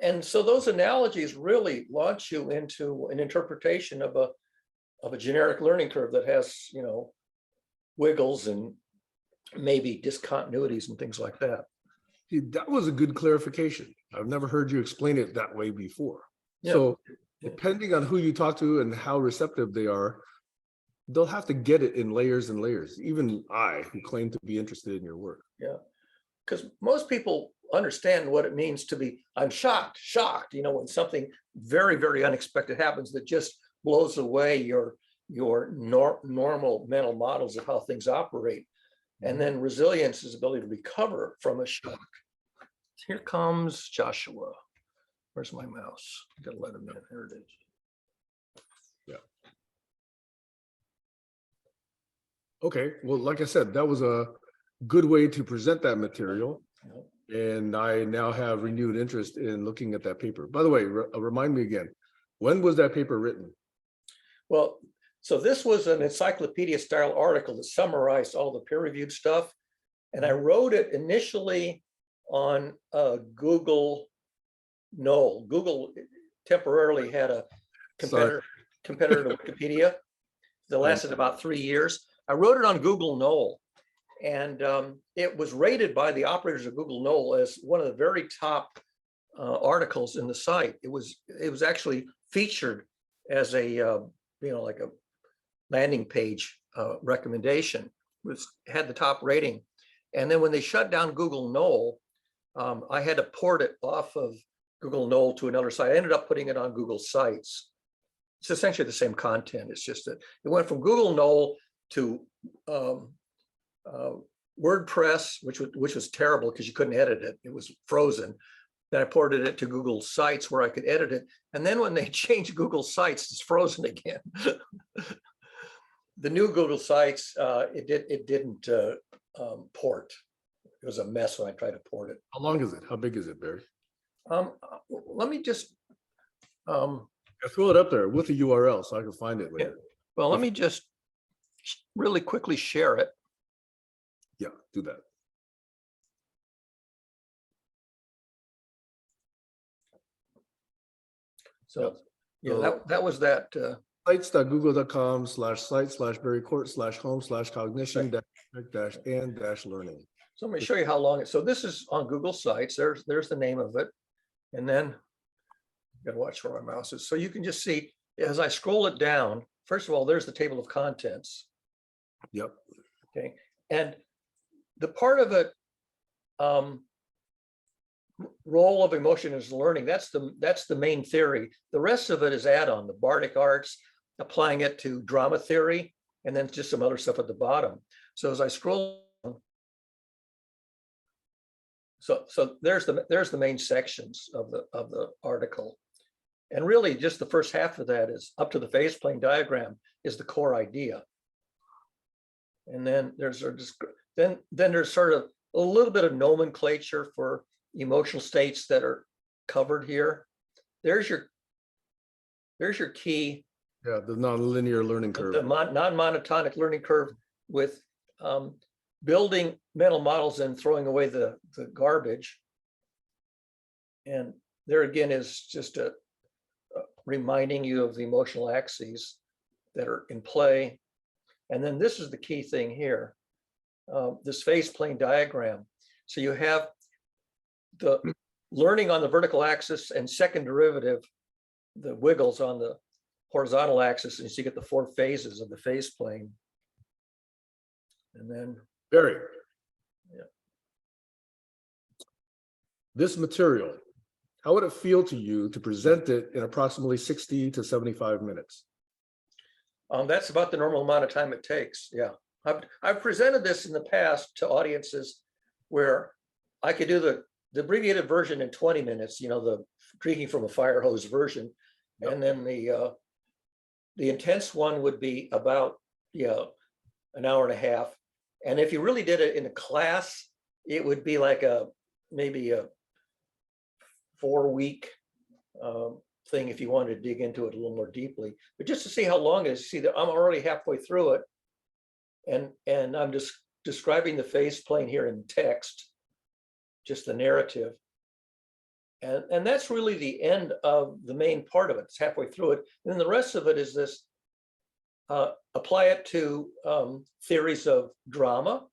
And so those analogies really launch you into an interpretation of a generic learning curve that has, you know, wiggles and maybe discontinuities and things like that.
See, that was a good clarification. I've never heard you explain it that way before.
Yeah.
So depending on who you talk to and how receptive they are, they'll have to get it in layers and layers. Even I, who claim to be interested in your work.
Yeah, because most people understand what it means to be, I'm shocked, you know, when something very, very unexpected happens that just blows away your normal mental models of how things operate. And then resilience is ability to recover from a shock. Here comes Joshua. Where's my mouse? I gotta let him in. Here it is.
Okay, well, like I said, that was a good way to present that material. And I now have renewed interest in looking at that paper. By the way, remind me again, when was that paper written?
Well, so this was an encyclopedia style article that summarized all the peer reviewed stuff. And I wrote it initially on Google Knoll. Google temporarily had a competitor to Wikipedia that lasted about 3 years. I wrote it on Google Knoll, and it was rated by the operators of Google Knoll as one of the very top articles in the site. It was actually featured as a you know, like a landing page recommendation. It had the top rating, and then when they shut down Google Knoll, I had to port it off of Google Knoll to another site. I ended up putting it on Google Sites. It's essentially the same content. It's just that it went from Google Knoll to WordPress, which was terrible because you couldn't edit it. It was frozen. Then I ported it to Google Sites where I could edit it. And then when they changed Google Sites, it's frozen again. The new Google Sites, it didn't port. It was a mess when I tried to port it.
How long is it? How big is it, Barry?
Let me just
Throw it up there with the URL so I can find it later.
well, let me just really quickly share it.
Yeah, do that.
So yeah, that was that.
sites.google.com/site/berry-court/home/cognition-and-learning.
So let me show you how long it. So this is on Google Sites. There's the name of it, and then you gotta watch where my mouse is. So you can just see as I scroll it down. First of all, there's the table of contents.
Yep.
Okay, and the part of it, role of emotion is learning. That's the main theory. The rest of it is add-on, the Bardic arts, applying it to drama theory, and then just some other stuff at the bottom. So as I scroll, so there's the main sections of the article, and really just the first half of that is up to the phase plane diagram is the core idea, and then there's there's sort of a little bit of nomenclature for emotional states that are covered here. There's your key.
Yeah, the nonlinear learning curve.
The non-monotonic learning curve with building mental models and throwing away the garbage. And there again is just reminding you of the emotional axes that are in play. And then this is the key thing here, this phase plane diagram. So you have the learning on the vertical axis and second derivative, the wiggles on the horizontal axis, and so you get the 4 phases of the phase plane. And then
Barry.
Yeah.
This material, how would it feel to you to present it in approximately 60 to 75 minutes?
That's about the normal amount of time it takes. Yeah, I've presented this in the past to audiences where I could do the abbreviated version in 20 minutes, you know, the drinking from a fire hose version. Yep. And then the intense one would be about, an hour and a half. And if you really did it in a class, it would be like maybe a 4-week thing if you wanted to dig into it a little more deeply, but just to see how long it is. See that I'm already halfway through it, and I'm just describing the face plane here in text, just the narrative. And that's really the end of the main part of it. It's halfway through it. And then the rest of it is this, apply it to theories of drama.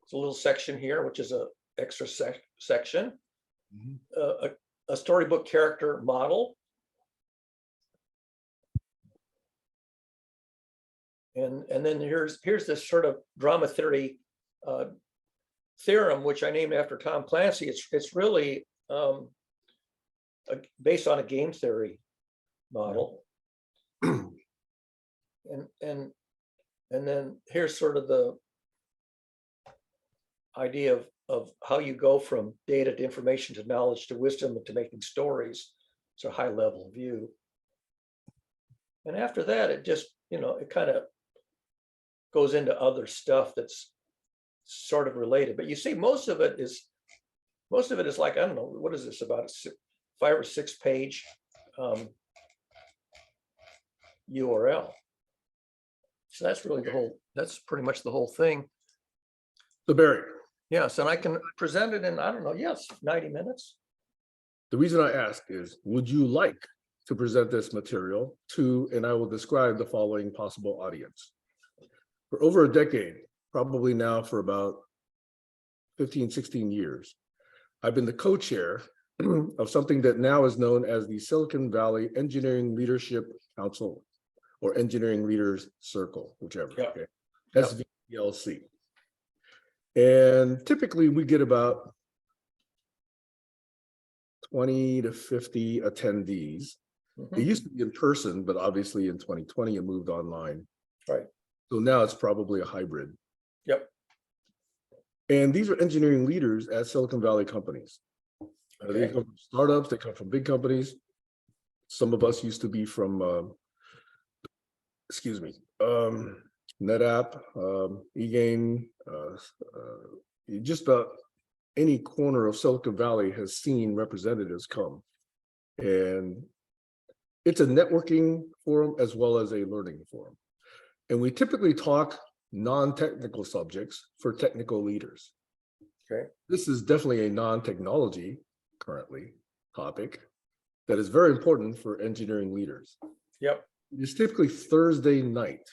It's a little section here, which is a extra section. A storybook character model. And then here's this sort of drama theory theorem, which I named after Tom Clancy. It's really based on a game theory model. And then here's sort of the idea of how you go from data to information to knowledge to wisdom to making stories. It's a high level view. And after that, it just, it kind of goes into other stuff that's sort of related. But you see, most of it is like, I don't know, what is this, about a 5 or 6 page URL. So that's really that's pretty much the whole thing.
So Barry,
Yes, and I can present it in, I don't know, 90 minutes.
the reason I ask is, would you like to present this material to, and I will describe the following possible audience. For over a decade, probably now for about 15, 16 years, I've been the co-chair of something that now is known as the Silicon Valley Engineering Leadership Council, or Engineering Leaders Circle, whichever, okay, SVLC. And typically we get about 20 to 50 attendees. It used to be in person, but obviously in 2020 it moved online.
Right.
So now it's probably a hybrid.
Yep.
And these are engineering leaders at Silicon Valley companies. They come from startups, they come from big companies. Some of us used to be from, NetApp, eGain, just about any corner of Silicon Valley has seen representatives come. And it's a networking forum as well as a learning forum. And we typically talk non-technical subjects for technical leaders.
Okay.
This is definitely a non-technology currently topic that is very important for engineering leaders.
Yep.
It's typically Thursday night,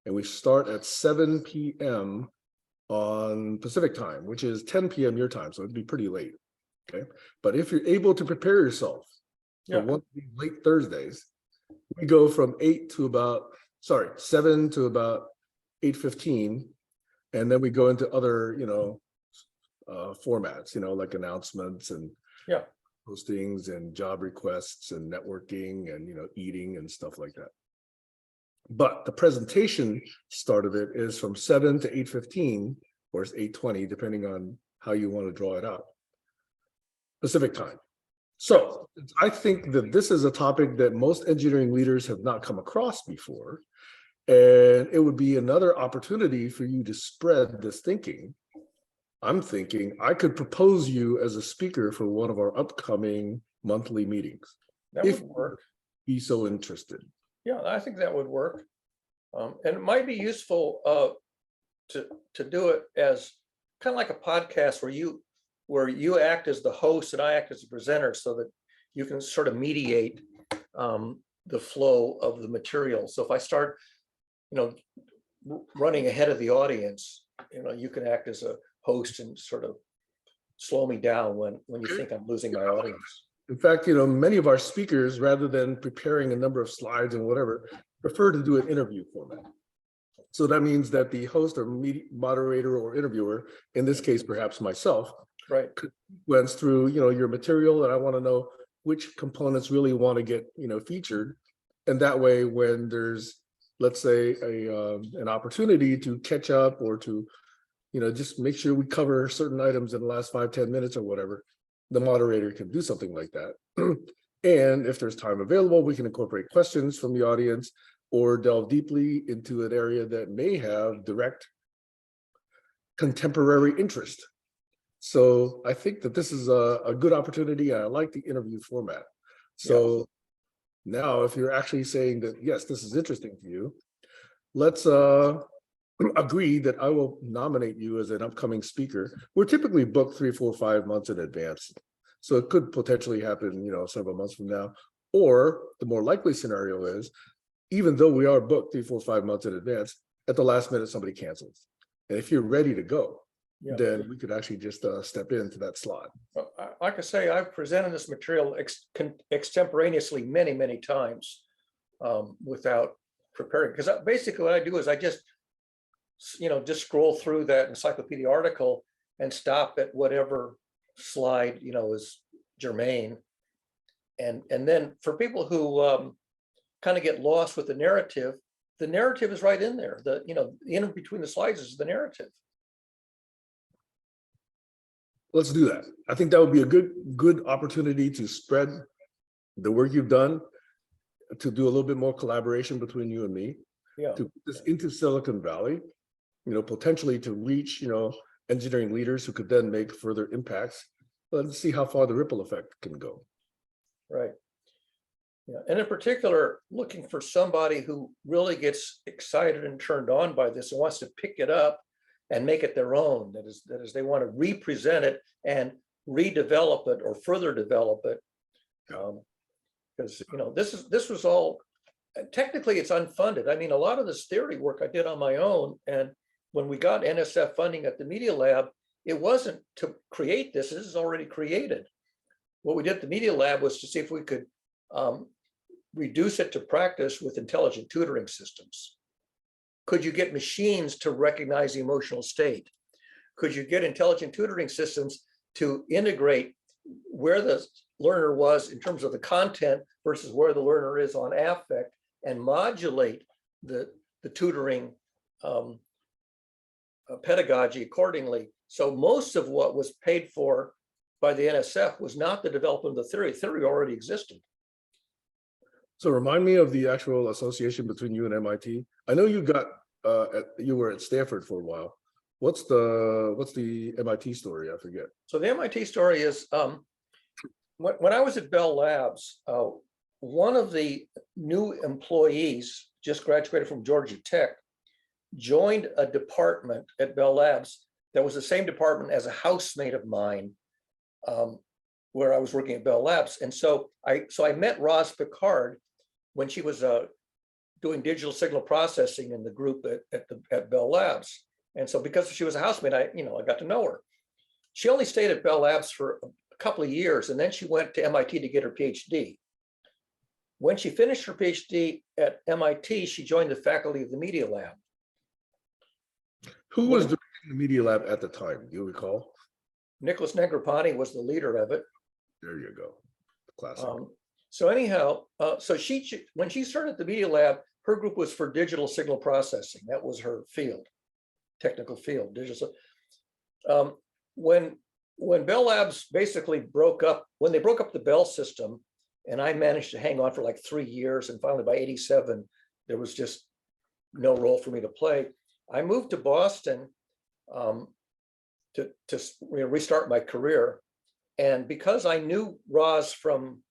and we start at 7 p.m. on Pacific time, which is 10 p.m. your time, so it'd be pretty late. Okay, but if you're able to prepare yourself for one of these late Thursdays, we go from 7 to about 8:15, and then we go into other, formats, like announcements and postings and job requests and networking and, eating and stuff like that. But the presentation start of it is from 7 to 8:15, or it's 8:20, depending on how you want to draw it out, Pacific time. So I think that this is a topic that most engineering leaders have not come across before. And it would be another opportunity for you to spread this thinking. I'm thinking I could propose you as a speaker for one of our upcoming monthly meetings.
That would work.
Be so interested.
Yeah, I think that would work. And it might be useful to do it as kind of like a podcast where you act as the host and I act as the presenter, so that you can sort of mediate the flow of the material. So if I start, running ahead of the audience, you can act as a host and sort of slow me down when you think I'm losing my audience.
In fact, many of our speakers, rather than preparing a number of slides and whatever, prefer to do an interview format. So that means that the host or moderator or interviewer, in this case, perhaps myself, could sequence through, your material, and I want to know which components really want to get, featured. And that way, when there's, let's say, an opportunity to catch up or to, just make sure we cover certain items in the last 5-10 minutes or whatever, the moderator can do something like that. And if there's time available, we can incorporate questions from the audience or delve deeply into an area that may have direct contemporary interest. So I think that this is a good opportunity. I like the interview format. So now if you're actually saying that, yes, this is interesting to you, let's agree that I will nominate you as an upcoming speaker. We're typically booked 3, 4, 5 months in advance. So it could potentially happen, several months from now. Or the more likely scenario is, even though we are booked 3, 4, 5 months in advance, at the last minute, somebody cancels. And if you're ready to go, then we could actually just step into that slot.
Like I say, I've presented this material extemporaneously many, many times without preparing. Because basically what I do is I just scroll through that encyclopedia article and stop at whatever slide, is germane. And then for people who kind of get lost with the narrative is right in there. In between the slides is the narrative.
Let's do that. I think that would be a good opportunity to spread the work you've done, to do a little bit more collaboration between you and me, to put this into Silicon Valley, potentially to reach, engineering leaders who could then make further impacts. Let's see how far the ripple effect can go.
Right. Yeah. And in particular, looking for somebody who really gets excited and turned on by this and wants to pick it up and make it their own. That is, they want to represent it and redevelop it or further develop it. Because this was all technically it's unfunded. I mean, a lot of this theory work I did on my own, and when we got NSF funding at the Media Lab, it wasn't to create this. This is already created. What we did at the Media Lab was to see if we could reduce it to practice with intelligent tutoring systems. Could you get machines to recognize the emotional state? Could you get intelligent tutoring systems to integrate where the learner was in terms of the content versus where the learner is on affect and modulate the tutoring pedagogy accordingly? So most of what was paid for by the NSF was not the development of the theory. Theory already existed.
So remind me of the actual association between you and MIT. I know you got you were at Stanford for a while. What's the MIT story? I forget.
So the MIT story is when I was at Bell Labs, one of the new employees just graduated from Georgia Tech, joined a department at Bell Labs that was the same department as a housemate of mine, where I was working at Bell Labs. And so I met Roz Picard when she was doing digital signal processing in the group at Bell Labs. And so because she was a housemate, I got to know her. She only stayed at Bell Labs for a couple of years, and then she went to MIT to get her PhD. When she finished her PhD at MIT, she joined the faculty of the Media Lab.
Who was directing the Media Lab at the time? Do you recall?
Nicholas Negroponte was the leader of it.
There you go. Classic.
So anyhow, so when she started the Media Lab, her group was for digital signal processing. That was her field, technical field, digital. When Bell Labs basically broke up, when they broke up the Bell system, and I managed to hang on for like 3 years, and finally by '87, there was just no role for me to play. I moved to Boston to restart my career. And because I knew Roz from,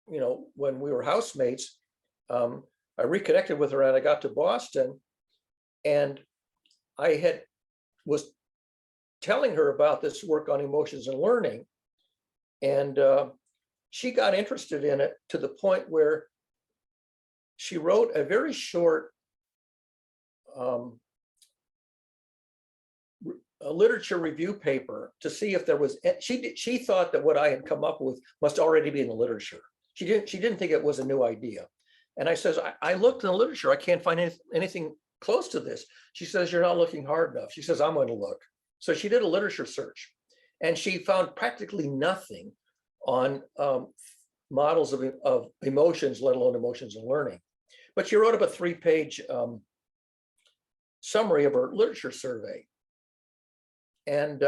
when we were housemates, I reconnected with her and I got to Boston, and I was telling her about this work on emotions and learning. And she got interested in it to the point where she wrote a very short a literature review paper to see if there was, she thought that what I had come up with must already be in the literature. She didn't think it was a new idea. And I says, I looked in the literature, I can't find anything close to this. She says, you're not looking hard enough. She says, I'm going to look. So she did a literature search, and she found practically nothing on models of emotions, let alone emotions and learning. But she wrote up a 3-page summary of her literature survey. And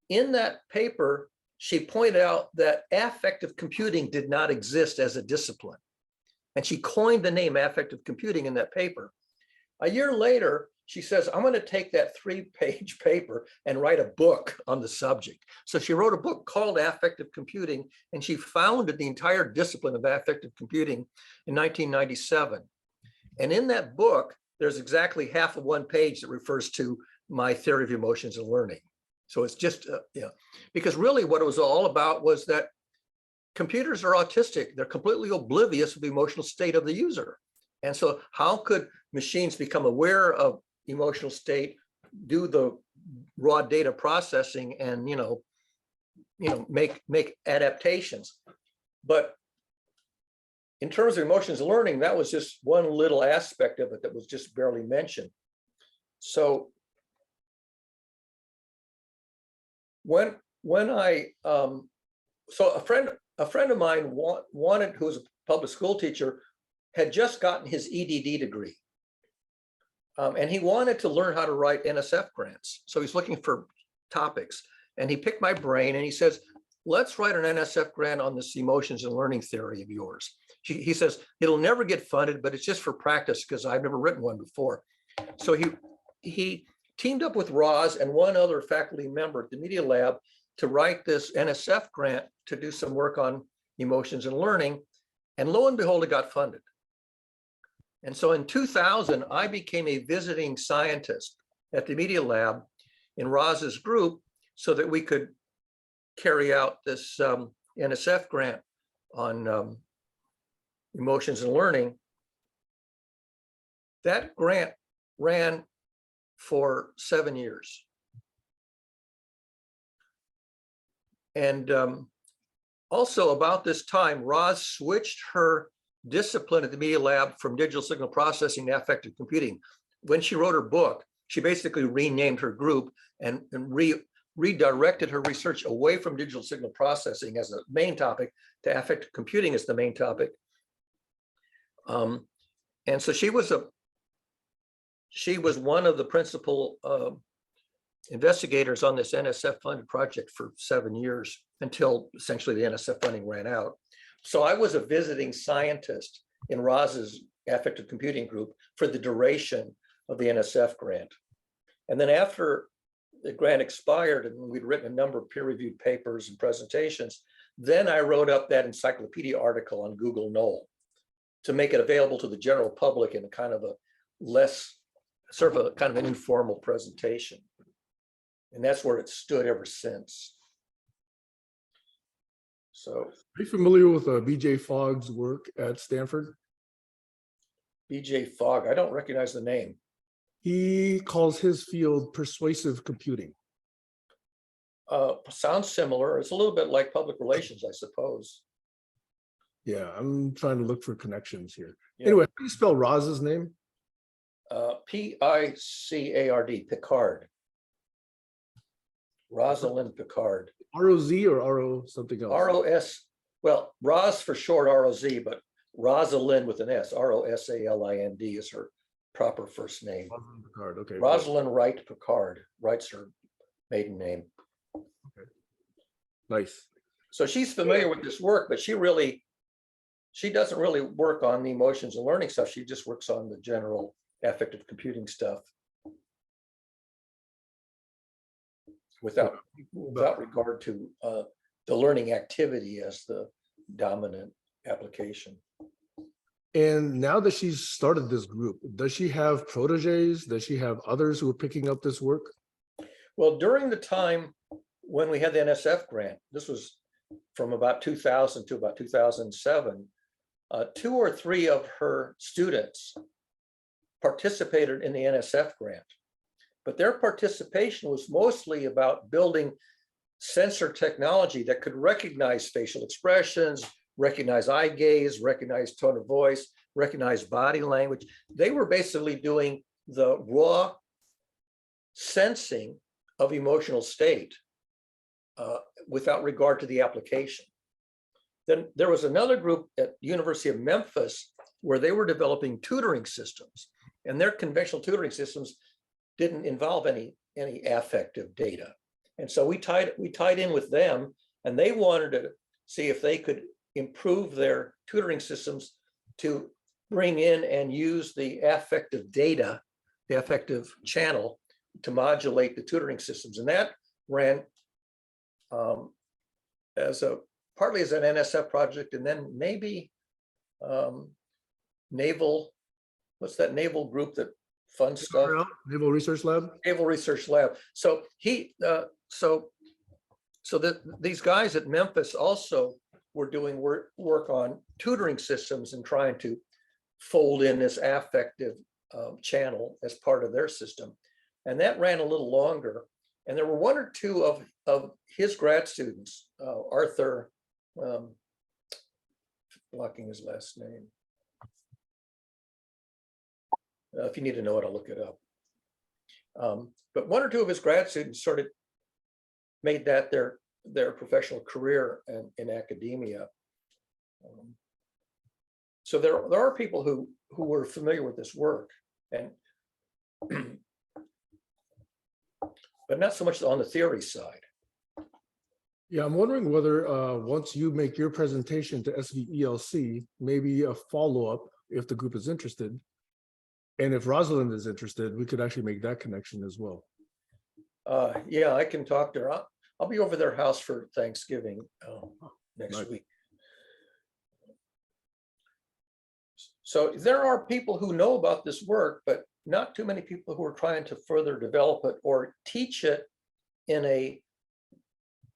in that paper, she pointed out that affective computing did not exist as a discipline. And she coined the name affective computing in that paper. A year later, she says, I'm going to take that 3-page paper and write a book on the subject. So she wrote a book called Affective Computing, and she founded the entire discipline of affective computing in 1997. And in that book, there's exactly half of one page that refers to my theory of emotions and learning. So it's just, because really what it was all about was that computers are autistic. They're completely oblivious of the emotional state of the user. And so how could machines become aware of emotional state, do the raw data processing, and make adaptations? But in terms of emotions and learning, that was just one little aspect of it that was just barely mentioned. So when I so a friend of mine wanted, who was a public school teacher, had just gotten his EDD degree. And he wanted to learn how to write NSF grants. So he's looking for topics, and he picked my brain and he says, let's write an NSF grant on this emotions and learning theory of yours. He says, it'll never get funded, but it's just for practice because I've never written one before. So he teamed up with Roz and one other faculty member at the Media Lab to write this NSF grant to do some work on emotions and learning. And lo and behold, it got funded. And so in 2000, I became a visiting scientist at the Media Lab in Roz's group so that we could carry out this NSF grant on emotions and learning. That grant ran for 7 years. And also about this time, Roz switched her discipline at the Media Lab from digital signal processing to affective computing. When she wrote her book, she basically renamed her group and redirected her research away from digital signal processing as the main topic to affective computing as the main topic. And so she was one of the principal investigators on this NSF funded project for 7 years until essentially the NSF funding ran out. So I was a visiting scientist in Roz's affective computing group for the duration of the NSF grant. And then after the grant expired and we'd written a number of peer-reviewed papers and presentations, then I wrote up that encyclopedia article on Google Knoll to make it available to the general public in a kind of a less, sort of a kind of an informal presentation. And that's where it stood ever since. So,
Are you familiar with BJ Fogg's work at Stanford?
BJ Fogg, I don't recognize the name.
He calls his field persuasive computing.
Sounds similar. It's a little bit like public relations, I suppose.
Yeah, I'm trying to look for connections here.
Yeah.
Anyway, how do you spell Roz's name?
Picard, Picard. Rosalind Picard.
R-O-Z or R-O something else?
R-O-S, well, Roz for short, R-O-Z, but Rosalind with an S, R-O-S-A-L-I-N-D is her proper first name.
Rosalind Picard, okay.
Rosalind Wright Picard, Wright's her maiden name.
Okay. Nice.
So she's familiar with this work, but she doesn't really work on the emotions and learning stuff. She just works on the general affective computing stuff without regard to the learning activity as the dominant application.
And now that she's started this group, does she have proteges? Does she have others who are picking up this work?
Well, during the time when we had the NSF grant, this was from about 2000 to about 2007, 2 or 3 of her students participated in the NSF grant, but their participation was mostly about building sensor technology that could recognize facial expressions, recognize eye gaze, recognize tone of voice, recognize body language. They were basically doing the raw sensing of emotional state without regard to the application. Then there was another group at the University of Memphis where they were developing tutoring systems, and their conventional tutoring systems didn't involve any affective data. And so we tied in with them, and they wanted to see if they could improve their tutoring systems to bring in and use the affective data the affective channel to modulate the tutoring systems. And that ran as a partly as an NSF project, and then maybe naval, what's that naval group that funds stuff?
Naval Research Lab.
Naval Research Lab. So these guys at Memphis also were doing work on tutoring systems and trying to fold in this affective channel as part of their system. And that ran a little longer. And there were one or two of his grad students, Arthur, blocking his last name. If you need to know it, I'll look it up. But one or two of his grad students sort of made that their professional career in academia. So there are people who were familiar with this work, and but not so much on the theory side.
Yeah, I'm wondering whether once you make your presentation to SVELC, maybe a follow-up if the group is interested. And if Rosalind is interested, we could actually make that connection as well.
Yeah, I can talk to her. I'll be over their house for Thanksgiving next
Nice.
week. So there are people who know about this work, but not too many people who are trying to further develop it or teach it in a,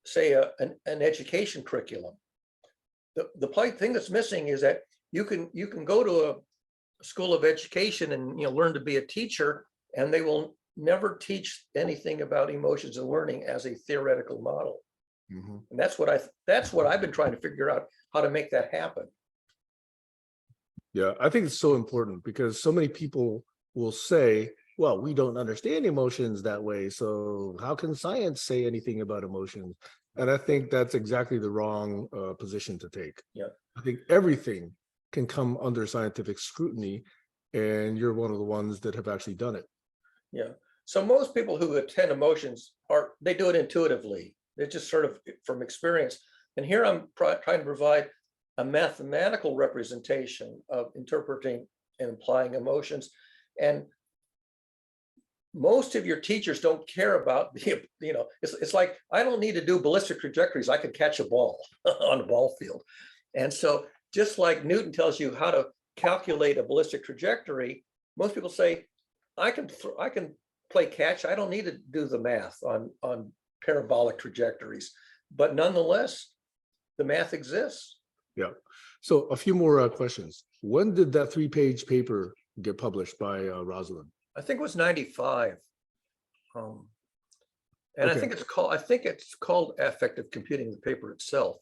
say, an education curriculum. The thing that's missing is that you can go to a school of education and learn to be a teacher, and they will never teach anything about emotions and learning as a theoretical model.
Mm-hmm.
And that's what I've been trying to figure out, how to make that happen.
Yeah, I think it's so important because so many people will say, well, we don't understand emotions that way, so how can science say anything about emotions? And I think that's exactly the wrong position to take.
Yeah.
I think everything can come under scientific scrutiny, and you're one of the ones that have actually done it.
Yeah. So most people who attend emotions they do it intuitively. They're just sort of from experience. And here I'm trying to provide a mathematical representation of interpreting and applying emotions. And most of your teachers don't care about it's like, I don't need to do ballistic trajectories. I can catch a ball on a ball field. And so just like Newton tells you how to calculate a ballistic trajectory, most people say, I can play catch. I don't need to do the math on parabolic trajectories, but nonetheless, the math exists.
Yeah. So a few more questions. When did that 3-page paper get published by Rosalind?
I think it was 95. And
Okay.
I think it's called Affective Computing, the paper itself.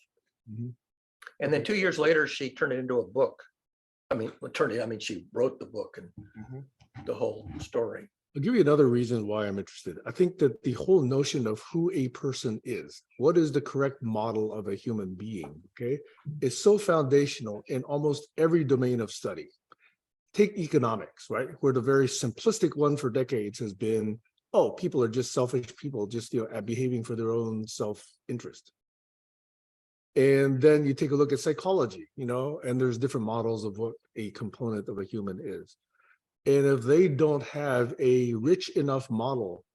Mm-hmm.
And then 2 years later, she turned it into a book. She wrote the book and the whole story.
I'll give you another reason why I'm interested. I think that the whole notion of who a person is, what is the correct model of a human being, okay, is so foundational in almost every domain of study. Take economics, right? Where the very simplistic one for decades has been, oh, people are just selfish people, just behaving for their own self-interest. And then you take a look at psychology, and there's different models of what a component of a human is. And if they don't have a rich enough model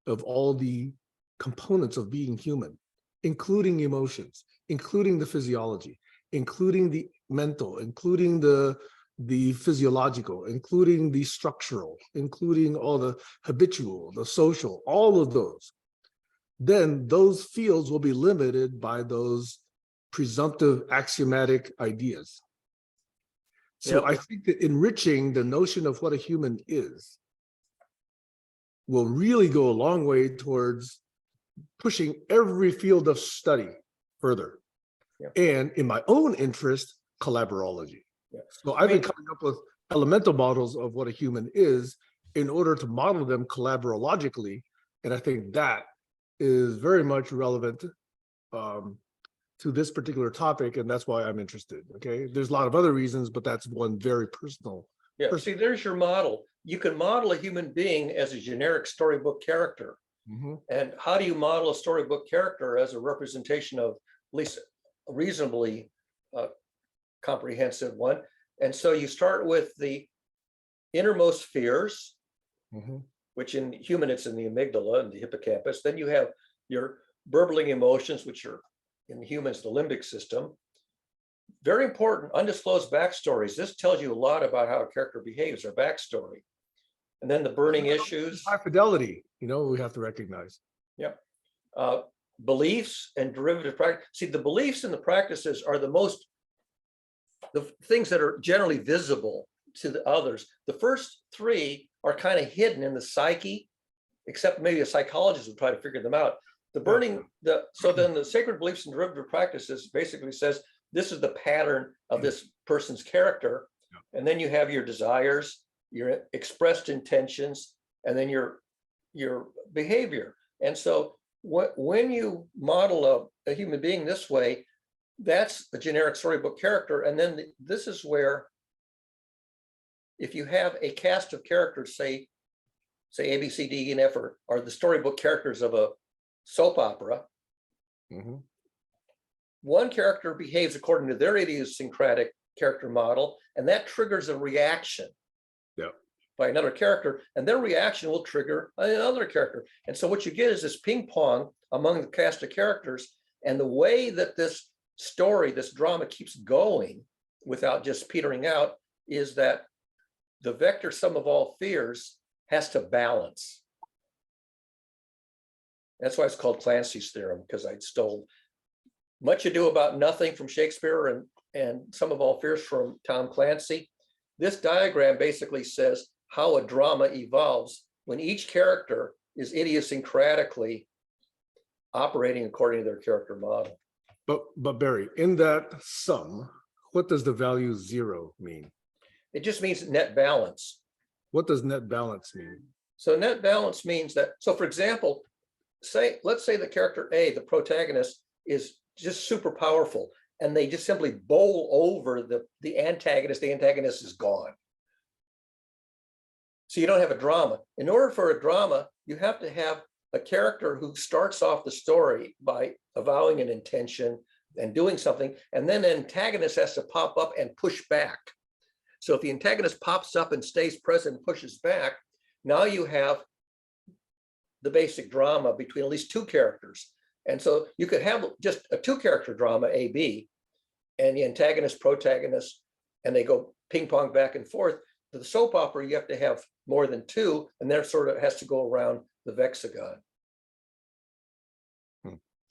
of all the components of being human, including emotions, including the physiology, including the mental, including the physiological, including the structural, including all the habitual, the social, all of those, then those fields will be limited by those presumptive axiomatic ideas. So I think that enriching the notion of what a human is will really go a long way towards pushing every field of study further. And in my own interest, collaborology. So I've been coming up with elemental models of what a human is in order to model them collaborologically. And I think that is very much relevant to this particular topic, and that's why I'm interested. Okay, there's a lot of other reasons, but that's one very personal.
Yeah, see, there's your model. You can model a human being as a generic storybook character.
Mm-hmm.
And how do you model a storybook character as a representation of at least a reasonably comprehensive one? And so you start with the innermost fears,
Mhm.
which in human, it's in the amygdala and the hippocampus. Then you have your burbling emotions, which are in humans, the limbic system. Very important, undisclosed backstories. This tells you a lot about how a character behaves, their backstory. And then the burning issues.
High fidelity, we have to recognize.
Yep. Beliefs and derivative practice. See, the beliefs and the practices are the things that are generally visible to the others. The first three are kind of hidden in the psyche, except maybe a psychologist would try to figure them out. So then the sacred beliefs and derivative practices basically says, this is the pattern of this person's character. And then you have your desires, your expressed intentions, and then your behavior. And so when you model a human being this way, that's a generic storybook character. And then this is where, if you have a cast of characters, say A, B, C, D, E, and F are the storybook characters of a soap opera.
Mhm.
One character behaves according to their idiosyncratic character model, and that triggers a reaction by another character, and their reaction will trigger another character. And so what you get is this ping pong among the cast of characters, and the way that this story, this drama keeps going without just petering out is that the vector sum of all fears has to balance. That's why it's called Clancy's theorem, because I stole Much Ado About Nothing from Shakespeare and Sum of All Fears from Tom Clancy. This diagram basically says how a drama evolves when each character is idiosyncratically operating according to their character model.
But Barry, in that sum, what does the value 0 mean?
It just means net balance.
What does net balance mean?
So net balance means that, so for example, let's say the character A, the protagonist, is just super powerful, and they just simply bowl over the antagonist. The antagonist is gone. So you don't have a drama. In order for a drama, you have to have a character who starts off the story by avowing an intention and doing something, and then an antagonist has to pop up and push back. So if the antagonist pops up and stays present and pushes back, now you have the basic drama between at least two characters. And so you could have just a two-character drama, A, B, and the antagonist, protagonist, and they go ping pong back and forth. To the soap opera, you have to have more than two, and there sort of has to go around the vexagon.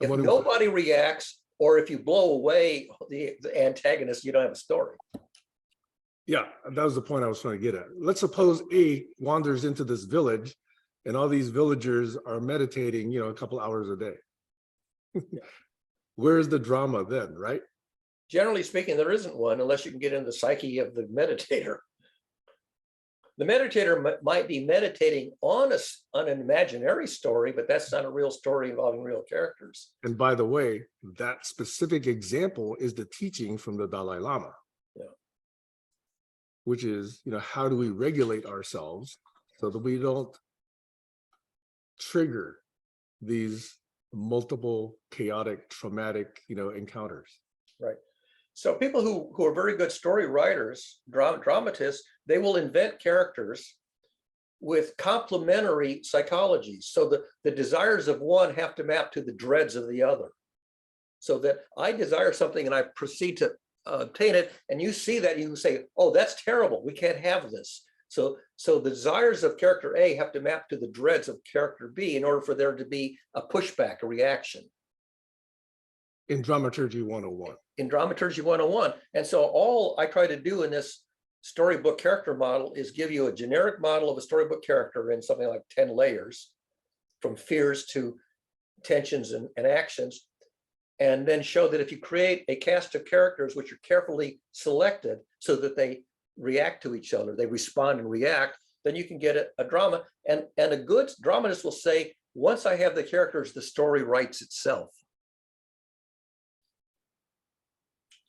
If nobody reacts, or if you blow away the antagonist, you don't have a story.
Yeah, that was the point I was trying to get at. Let's suppose A wanders into this village and all these villagers are meditating, a couple hours a day. Where's the drama then, right?
Generally speaking, there isn't one unless you can get into the psyche of the meditator. The meditator might be meditating on an imaginary story, but that's not a real story involving real characters.
And by the way, that specific example is the teaching from the Dalai Lama.
Yeah.
Which is, how do we regulate ourselves so that we don't trigger these multiple chaotic, traumatic, encounters.
Right. So people who are very good story writers, dramatists, they will invent characters with complementary psychologies. So the desires of one have to map to the dreads of the other. So that I desire something and I proceed to obtain it, and you see that, you say, oh, that's terrible, we can't have this. So the desires of character A have to map to the dreads of character B in order for there to be a pushback, a reaction.
In Dramaturgy 101.
In Dramaturgy 101. And so all I try to do in this storybook character model is give you a generic model of a storybook character in something like 10 layers, from fears to tensions and actions, and then show that if you create a cast of characters which are carefully selected so that they react to each other, they respond and react, then you can get a drama. And a good dramatist will say, once I have the characters, the story writes itself.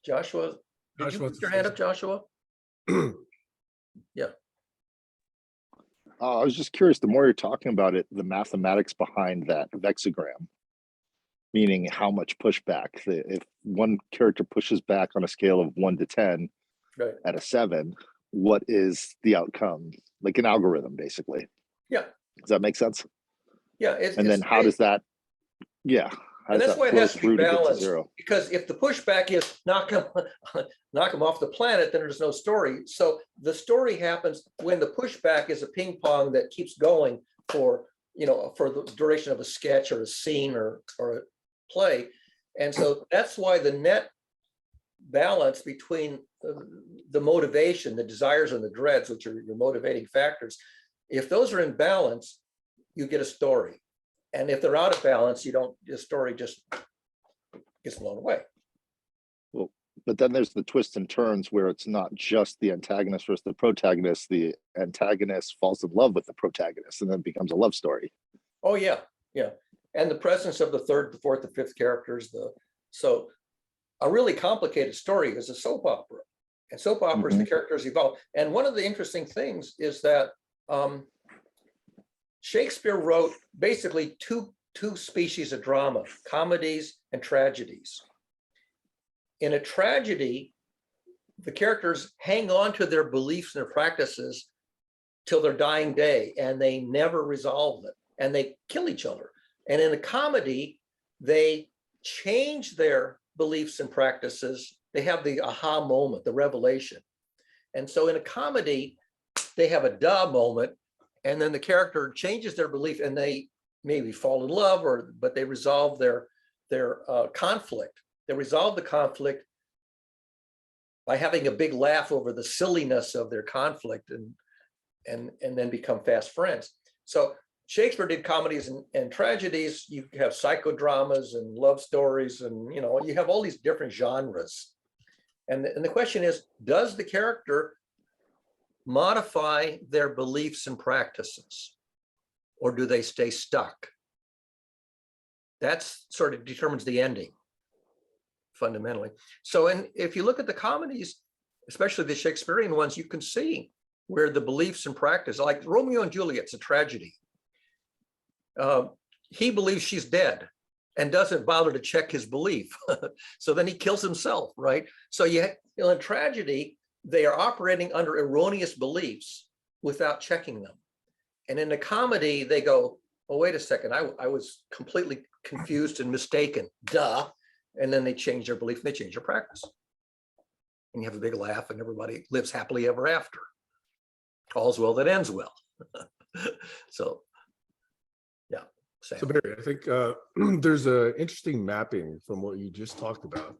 Joshua, did you put your hand up, Joshua? Yeah.
I was just curious, the more you're talking about it, the mathematics behind that vexagram, meaning how much pushback. If one character pushes back on a scale of 1 to 10
right.
at a 7, what is the outcome? Like an algorithm, basically.
Yeah.
Does that make sense?
Yeah.
And then how does that, yeah, how
And
does
that's
that
why it
flow
has to be
through to get to
balanced,
zero?
because if the pushback is knock them, knock them off the planet, then there's no story. So the story happens when the pushback is a ping pong that keeps going for, for the duration of a sketch or a scene or a play. And so that's why the net balance between the motivation, the desires and the dreads, which are your motivating factors, if those are in balance, you get a story. And if they're out of balance, the story just gets blown away.
Well, but then there's the twists and turns where it's not just the antagonist versus the protagonist. The antagonist falls in love with the protagonist and then becomes a love story.
Oh yeah, yeah. And the presence of the third, the fourth, the fifth characters, so a really complicated story is a soap opera. And soap operas, the characters evolve. And one of the interesting things is that Shakespeare wrote basically two species of drama, comedies and tragedies. In a tragedy, the characters hang on to their beliefs and their practices till their dying day, and they never resolve it, and they kill each other. And in a comedy, they change their beliefs and practices. They have the aha moment, the revelation. And so in a comedy, they have a duh moment, and then the character changes their belief and they maybe fall in love, but they resolve their conflict. They resolve the conflict by having a big laugh over the silliness of their conflict and then become fast friends. So Shakespeare did comedies and tragedies. You have psychodramas and love stories, and you have all these different genres. And the question is, does the character modify their beliefs and practices, or do they stay stuck? That's sort of determines the ending, fundamentally. So, if you look at the comedies, especially the Shakespearean ones, you can see where the beliefs and practice, like Romeo and Juliet's a tragedy. He believes she's dead and doesn't bother to check his belief. So then he kills himself, right? So in tragedy, they are operating under erroneous beliefs without checking them. And in a comedy, they go, oh, wait a second, I was completely confused and mistaken, duh. And then they change their belief and they change their practice. And you have a big laugh and everybody lives happily ever after. All's well that ends well. So, yeah. Sam.
So Barry, I think there's an interesting mapping from what you just talked about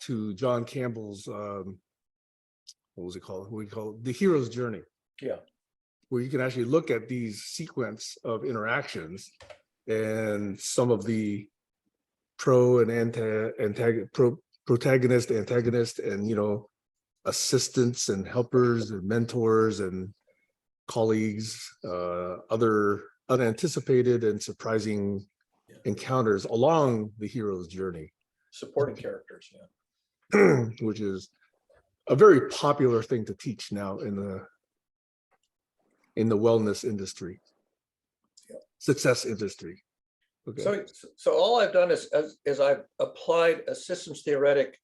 to John Campbell's, what was it called? What we call it? The Hero's Journey.
Yeah.
Where you can actually look at these sequence of interactions and some of the protagonist, antagonist, and assistants and helpers and mentors and colleagues, other unanticipated and surprising encounters along the hero's journey.
Supporting characters, yeah.
Which is a very popular thing to teach now in the wellness industry, success industry. Okay.
So all I've done is I've applied a systems theoretic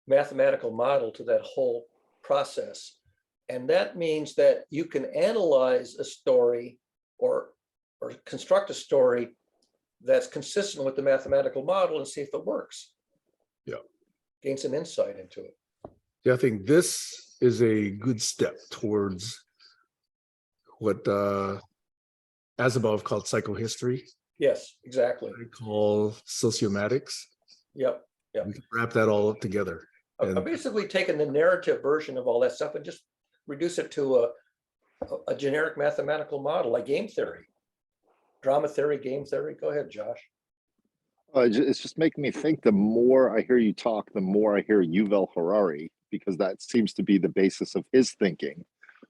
mathematical model to that whole process. And that means that you can analyze a story or construct a story that's consistent with the mathematical model and see if it works.
Yeah.
Gain some insight into it.
Yeah, I think this is a good step towards what Asimov called psychohistory.
Yes, exactly.
I call sociomatics.
Yep.
We can wrap that all up together.
I've basically taken the narrative version of all that stuff and just reduce it to a generic mathematical model like game theory, drama theory, game theory. Go ahead, Josh.
It's just making me think, the more I hear you talk, the more I hear Yuval Harari, because that seems to be the basis of his thinking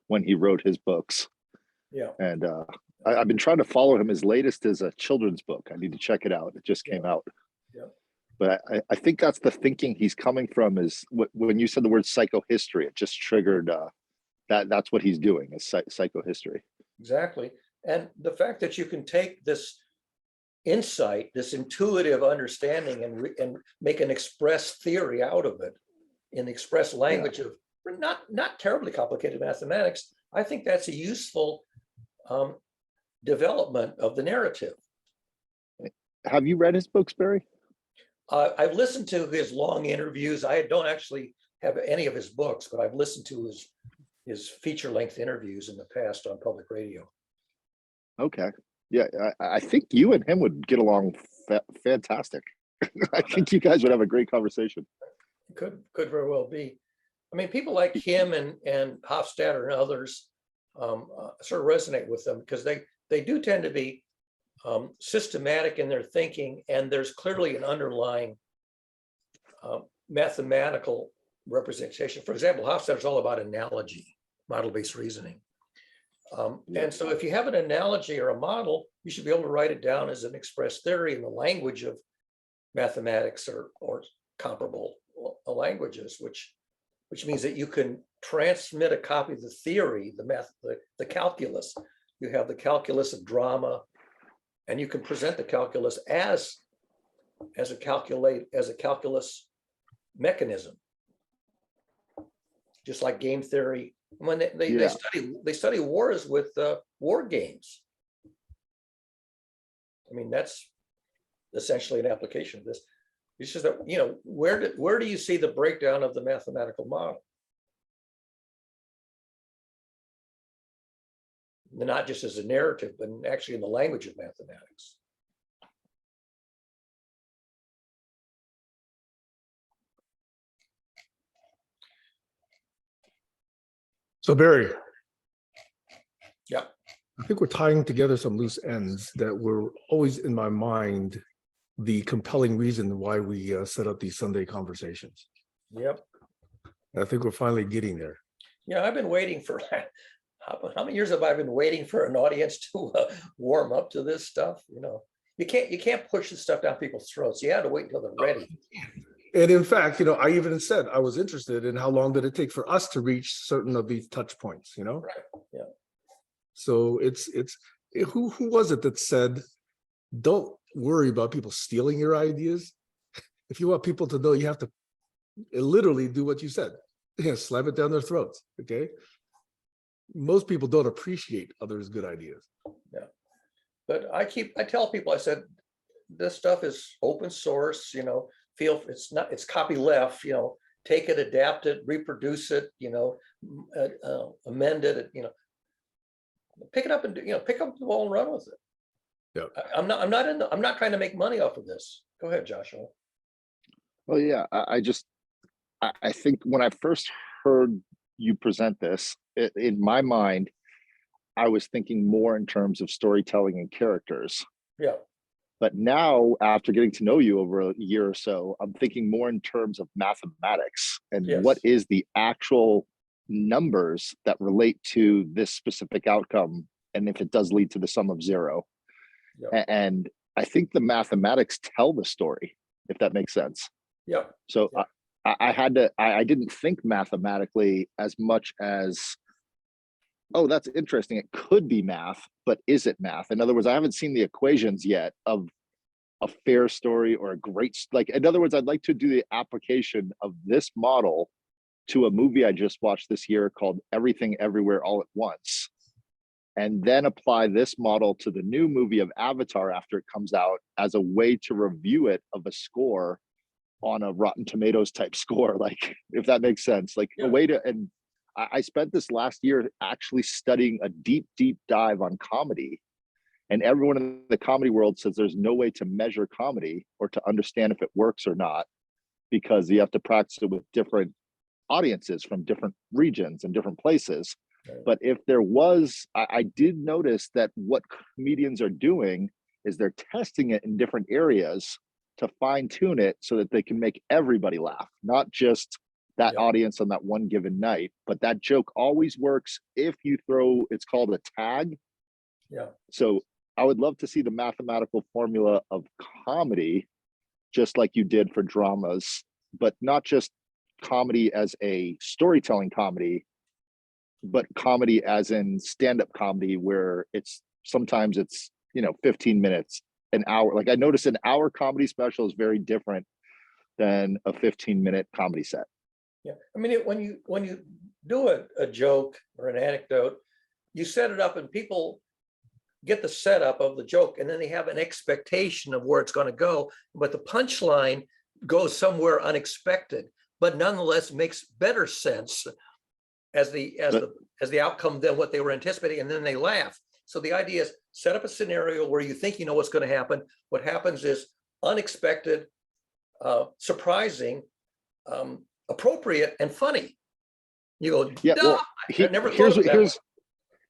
when he wrote his books.
Yeah.
And I've been trying to follow him. His latest is a children's book. I need to check it out. It just came out.
Yeah.
But I think that's the thinking he's coming from, is when you said the word psychohistory, it just triggered that's what he's doing, is psychohistory.
Exactly. And the fact that you can take this insight, this intuitive understanding, and make an express theory out of it in the express language of not terribly complicated mathematics, I think that's a useful development of the narrative.
Have you read his books, Barry?
I've listened to his long interviews. I don't actually have any of his books, but I've listened to his feature-length interviews in the past on public radio.
Okay. Yeah, I think you and him would get along fantastic. I think you guys would have a great conversation.
Could very well be. I mean, people like him and Hofstadter and others sort of resonate with them because they do tend to be systematic in their thinking, and there's clearly an underlying mathematical representation. For example, Hofstadter is all about analogy, model-based reasoning. And so if you have an analogy or a model, you should be able to write it down as an express theory in the language of mathematics or comparable languages, which means that you can transmit a copy of the theory, the calculus. You have the calculus of drama, and you can present the calculus as a calculus mechanism, just like game theory. When they study wars with war games. I mean, that's essentially an application of this. It's just that, you know, where do you see the breakdown of the mathematical model? Not just as a narrative, but actually in the language of mathematics.
So Barry,
Yeah.
I think we're tying together some loose ends that were always in my mind, the compelling reason why we set up these Sunday conversations.
Yep.
I think we're finally getting there.
Yeah, I've been waiting for, how many years have I been waiting for an audience to warm up to this stuff? You know, you can't push this stuff down people's throats. You have to wait until they're ready.
And in fact, you know, I even said I was interested in how long did it take for us to reach certain of these touch points, you know?
Right. Yeah.
So it's who was it that said, don't worry about people stealing your ideas. If you want people to know, you have to literally do what you said. Yeah, slam it down their throats. Okay. Most people don't appreciate others' good ideas.
Yeah. But I tell people, I said, this stuff is open source, you know, it's copy left, you know, take it, adapt it, reproduce it, you know, amend it, you know, pick it up and, you know, pick up the ball and run with it.
Yeah.
I'm not trying to make money off of this. Go ahead, Joshua.
Well, yeah, I think when I first heard you present this, in my mind, I was thinking more in terms of storytelling and characters.
Yeah.
But now, after getting to know you over a year or so, I'm thinking more in terms of mathematics and
Yes.
what is the actual numbers that relate to this specific outcome, and if it does lead to the sum of zero.
Yeah.
And I think the mathematics tell the story, if that makes sense.
Yeah.
So
Yeah.
I didn't think mathematically as much as, oh, that's interesting. It could be math, but is it math? In other words, I haven't seen the equations yet of a fair story or a great, like, in other words, I'd like to do the application of this model to a movie I just watched this year called Everything Everywhere All at Once, and then apply this model to the new movie of Avatar after it comes out as a way to review it of a score on a Rotten Tomatoes type score, like, if that makes sense, like a way to, and I spent this last year actually studying a deep dive on comedy, and everyone in the comedy world says there's no way to measure comedy or to understand if it works or not, because you have to practice it with different audiences from different regions and different places.
Right.
But if there was, I did notice that what comedians are doing is they're testing it in different areas to fine tune it so that they can make everybody laugh, not just that audience on that one given night. But that joke always works if you throw, it's called a tag.
Yeah.
So I would love to see the mathematical formula of comedy, just like you did for dramas, but not just comedy as a storytelling comedy, but comedy as in stand-up comedy, where it's sometimes it's, you know, 15 minutes, an hour. Like, I noticed an hour comedy special is very different than a 15-minute comedy set.
Yeah. I mean, when you do a joke or an anecdote, you set it up and people get the setup of the joke, and then they have an expectation of where it's going to go, but the punchline goes somewhere unexpected, but nonetheless makes better sense as the outcome than what they were anticipating, and then they laugh. So the idea is set up a scenario where you think you know what's going to happen. What happens is unexpected, surprising, appropriate, and funny. You go,
Yeah, well,
I never thought of that.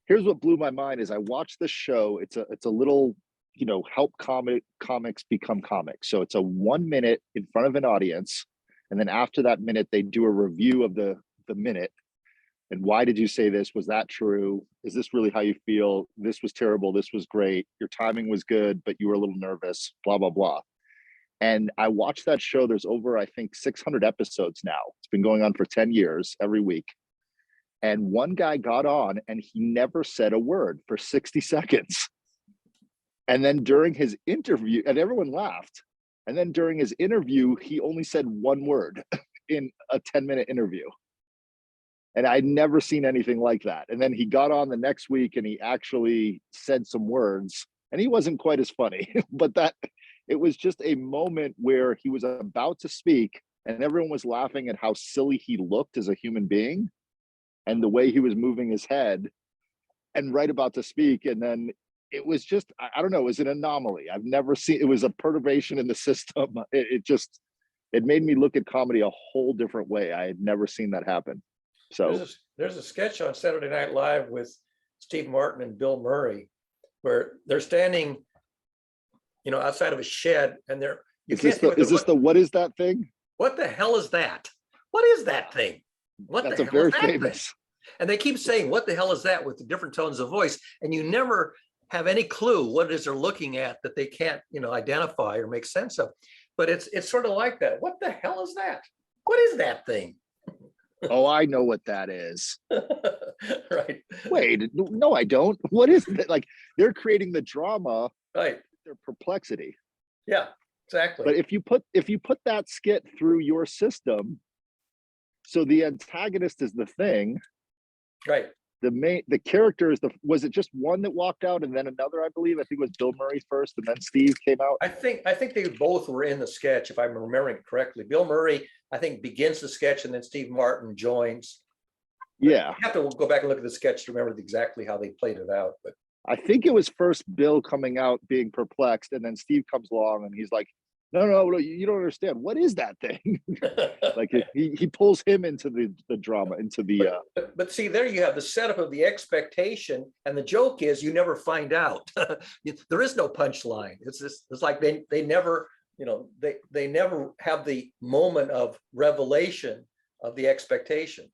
Here's what blew my mind is I watched the show. It's a little, help comics become comics. So it's a 1 minute in front of an audience. And then after that minute, they do a review of the minute. And why did you say this? Was that true? Is this really how you feel? This was terrible. This was great. Your timing was good, but you were a little nervous, blah, blah, blah. And I watched that show. There's over, I think, 600 episodes now. It's been going on for 10 years every week. And one guy got on and he never said a word for 60 seconds. And then during his interview, and everyone laughed. And then during his interview, he only said one word in a 10-minute interview. And I'd never seen anything like that. And then he got on the next week and he actually said some words, and he wasn't quite as funny, but it was just a moment where he was about to speak and everyone was laughing at how silly he looked as a human being and the way he was moving his head and right about to speak. And then it was just, I don't know, it was an anomaly. I've never seen, it was a perturbation in the system. It made me look at comedy a whole different way. I had never seen that happen. So
there's a sketch on Saturday Night Live with Steve Martin and Bill Murray where they're standing, outside of a shed, and
is this the what is that thing?
What the hell is that? What is that thing?
That's a very famous.
And they keep saying, what the hell is that, with the different tones of voice. And you never have any clue what it is they're looking at that they can't, identify or make sense of. But it's sort of like that. What the hell is that? What is that thing?
Oh, I know what that is.
Right.
Wait, no, I don't. What is it? Like, they're creating the drama,
right?
Their perplexity.
Yeah, exactly.
But if you put that skit through your system, so the antagonist is the thing,
right?
The character is was it just one that walked out and then another? I believe. I think it was Bill Murray first, and then Steve came out.
I think they both were in the sketch, if I'm remembering correctly. Bill Murray, I think, begins the sketch, and then Steve Martin joins.
Yeah,
you have to go back and look at the sketch to remember exactly how they played it out. But
I think it was first Bill coming out being perplexed, and then Steve comes along and he's like, no, you don't understand. What is that thing? Like he pulls him into the drama, into the.
But see, there you have the setup of the expectation, and the joke is you never find out. There is no punchline. It's like they never, they never have the moment of revelation of the expectation.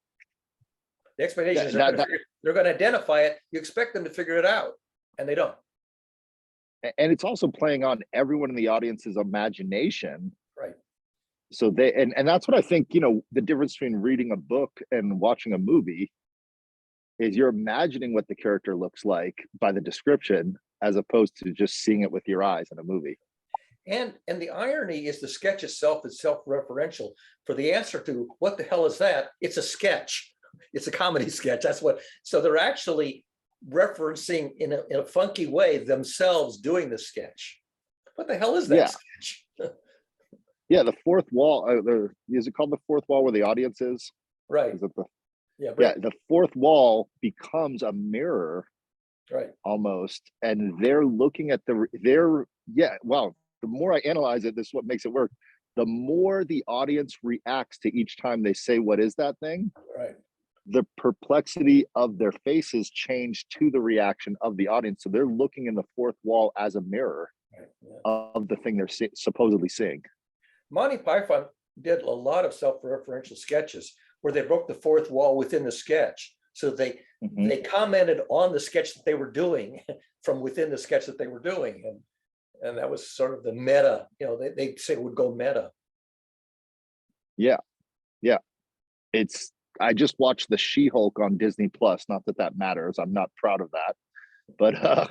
The expectation is they're going to identify it. You expect them to figure it out, and they don't.
And it's also playing on everyone in the audience's imagination.
Right.
So and that's what I think, the difference between reading a book and watching a movie is you're imagining what the character looks like by the description, as opposed to just seeing it with your eyes in a movie.
And the irony is the sketch itself is self-referential. For the answer to what the hell is that, it's a sketch. It's a comedy sketch. So they're actually referencing in a funky way themselves doing the sketch. What the hell is that sketch?
Yeah, the fourth wall. Is it called the fourth wall where the audience is?
Right.
Is it
yeah.
The fourth wall becomes a mirror,
right?
Almost, and they're looking at Well, the more I analyze it, this is what makes it work. The more the audience reacts to each time they say, "What is that thing?"
Right.
The perplexity of their faces change to the reaction of the audience. So they're looking in the fourth wall as a mirror of the thing they're supposedly seeing.
Monty Python did a lot of self-referential sketches where they broke the fourth wall within the sketch. So they commented on the sketch that they were doing from within the sketch that they were doing. And that was sort of the meta, they say it would go meta.
Yeah. Yeah. I just watched the She-Hulk on Disney Plus. Not that matters. I'm not proud of that, but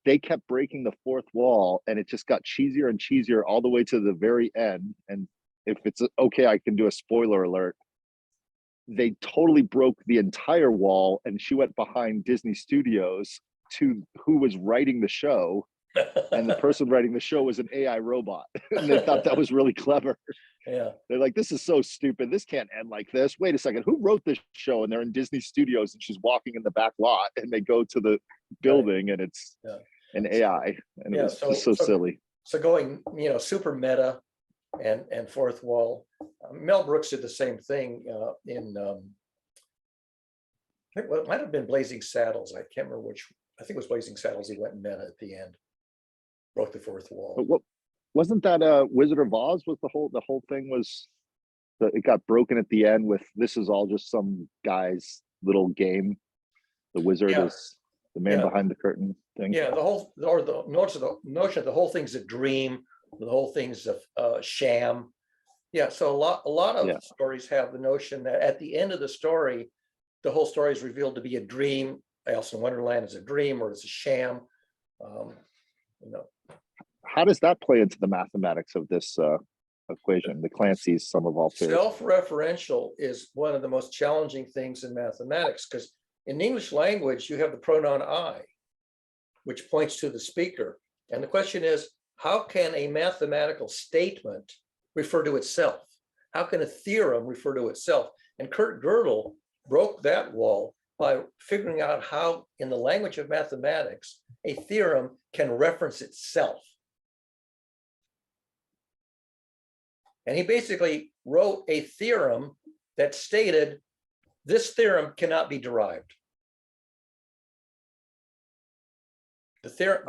they kept breaking the fourth wall, and it just got cheesier and cheesier all the way to the very end. And if it's okay, I can do a spoiler alert. They totally broke the entire wall, and she went behind Disney Studios to who was writing the show, and the person writing the show was an AI robot. And they thought that was really clever.
Yeah.
They're like, this is so stupid. This can't end like this. Wait a second. Who wrote this show? And they're in Disney Studios and she's walking in the back lot and they go to the building and it's an AI. And it was just so silly.
So going, super meta and fourth wall. Mel Brooks did the same thing in, I think it might have been Blazing Saddles. I can't remember which. I think it was Blazing Saddles. He went meta at the end, broke the fourth wall.
But what wasn't that Wizard of Oz was the whole thing was that it got broken at the end with this is all just some guy's little game. The wizard is the man behind the curtain thing.
Yeah, the notion of the whole thing's a dream, the whole thing's a sham. Yeah, so a lot of stories have the notion that at the end of the story, the whole story is revealed to be a dream. Alice in Wonderland is a dream or it's a sham.
How does that play into the mathematics of this equation, the Clancy's sum of all fears?
Self-referential is one of the most challenging things in mathematics because in the English language, you have the pronoun I, which points to the speaker. And the question is, how can a mathematical statement refer to itself? How can a theorem refer to itself? And Kurt Gödel broke that wall by figuring out how, in the language of mathematics, a theorem can reference itself. And he basically wrote a theorem that stated this theorem cannot be derived. The theorem.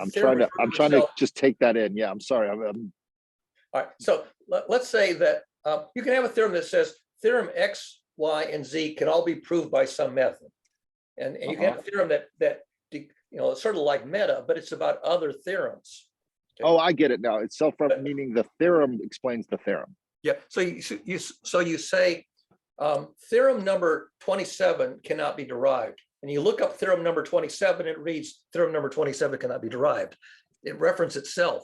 I'm trying to just take that in. Yeah, I'm sorry.
All right. So let's say that you can have a theorem that says theorem X, Y, and Z can all be proved by some method, and you can have a theorem that it's sort of like meta, but it's about other theorems.
Okay? Oh, I get it now. It's meaning the theorem explains the theorem.
Yeah. So you say theorem number 27 cannot be derived, and you look up theorem number 27. It reads theorem number 27 cannot be derived. It references itself.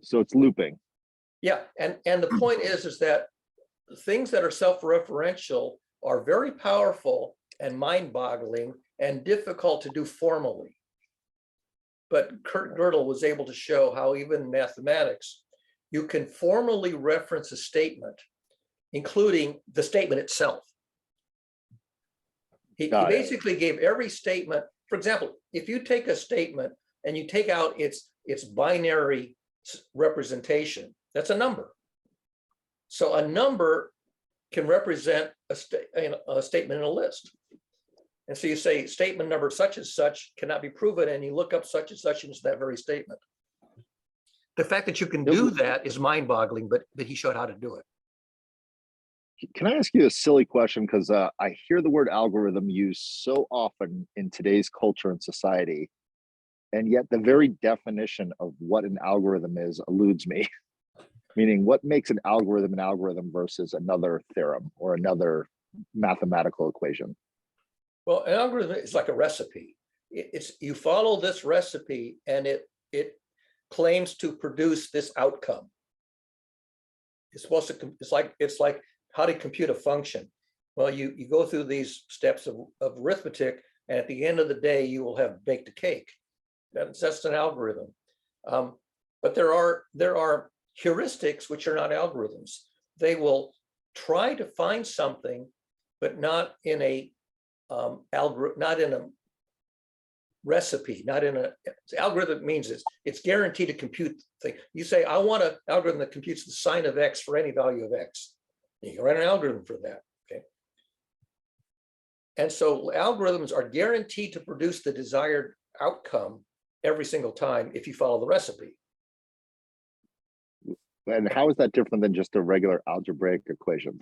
So it's looping.
Yeah, and the point is that things that are self-referential are very powerful and mind-boggling and difficult to do formally. But Kurt Gödel was able to show how even in mathematics, you can formally reference a statement, including the statement itself. He basically gave every statement, for example, if you take a statement and you take out its binary representation, that's a number. So a number can represent a statement in a list. And so you say statement number such and such cannot be proven, and you look up such and such into that very statement. The fact that you can do that is mind-boggling, but he showed how to do it.
Can I ask you a silly question? Because I hear the word algorithm used so often in today's culture and society, and yet the very definition of what an algorithm is eludes me. Meaning, what makes an algorithm versus another theorem or another mathematical equation?
Well, an algorithm is like a recipe. You follow this recipe, and it claims to produce this outcome. It's supposed to. It's like how to compute a function. Well, you go through these steps of arithmetic, and at the end of the day, you will have baked a cake. That's an algorithm. But there are heuristics which are not algorithms. They will try to find something, but not in a not in a recipe, not in a algorithm. Means it's guaranteed to compute thing. You say, I want an algorithm that computes the sine of X for any value of X. You can write an algorithm for that. Okay. And so algorithms are guaranteed to produce the desired outcome every single time if you follow the recipe.
And how is that different than just a regular algebraic equation?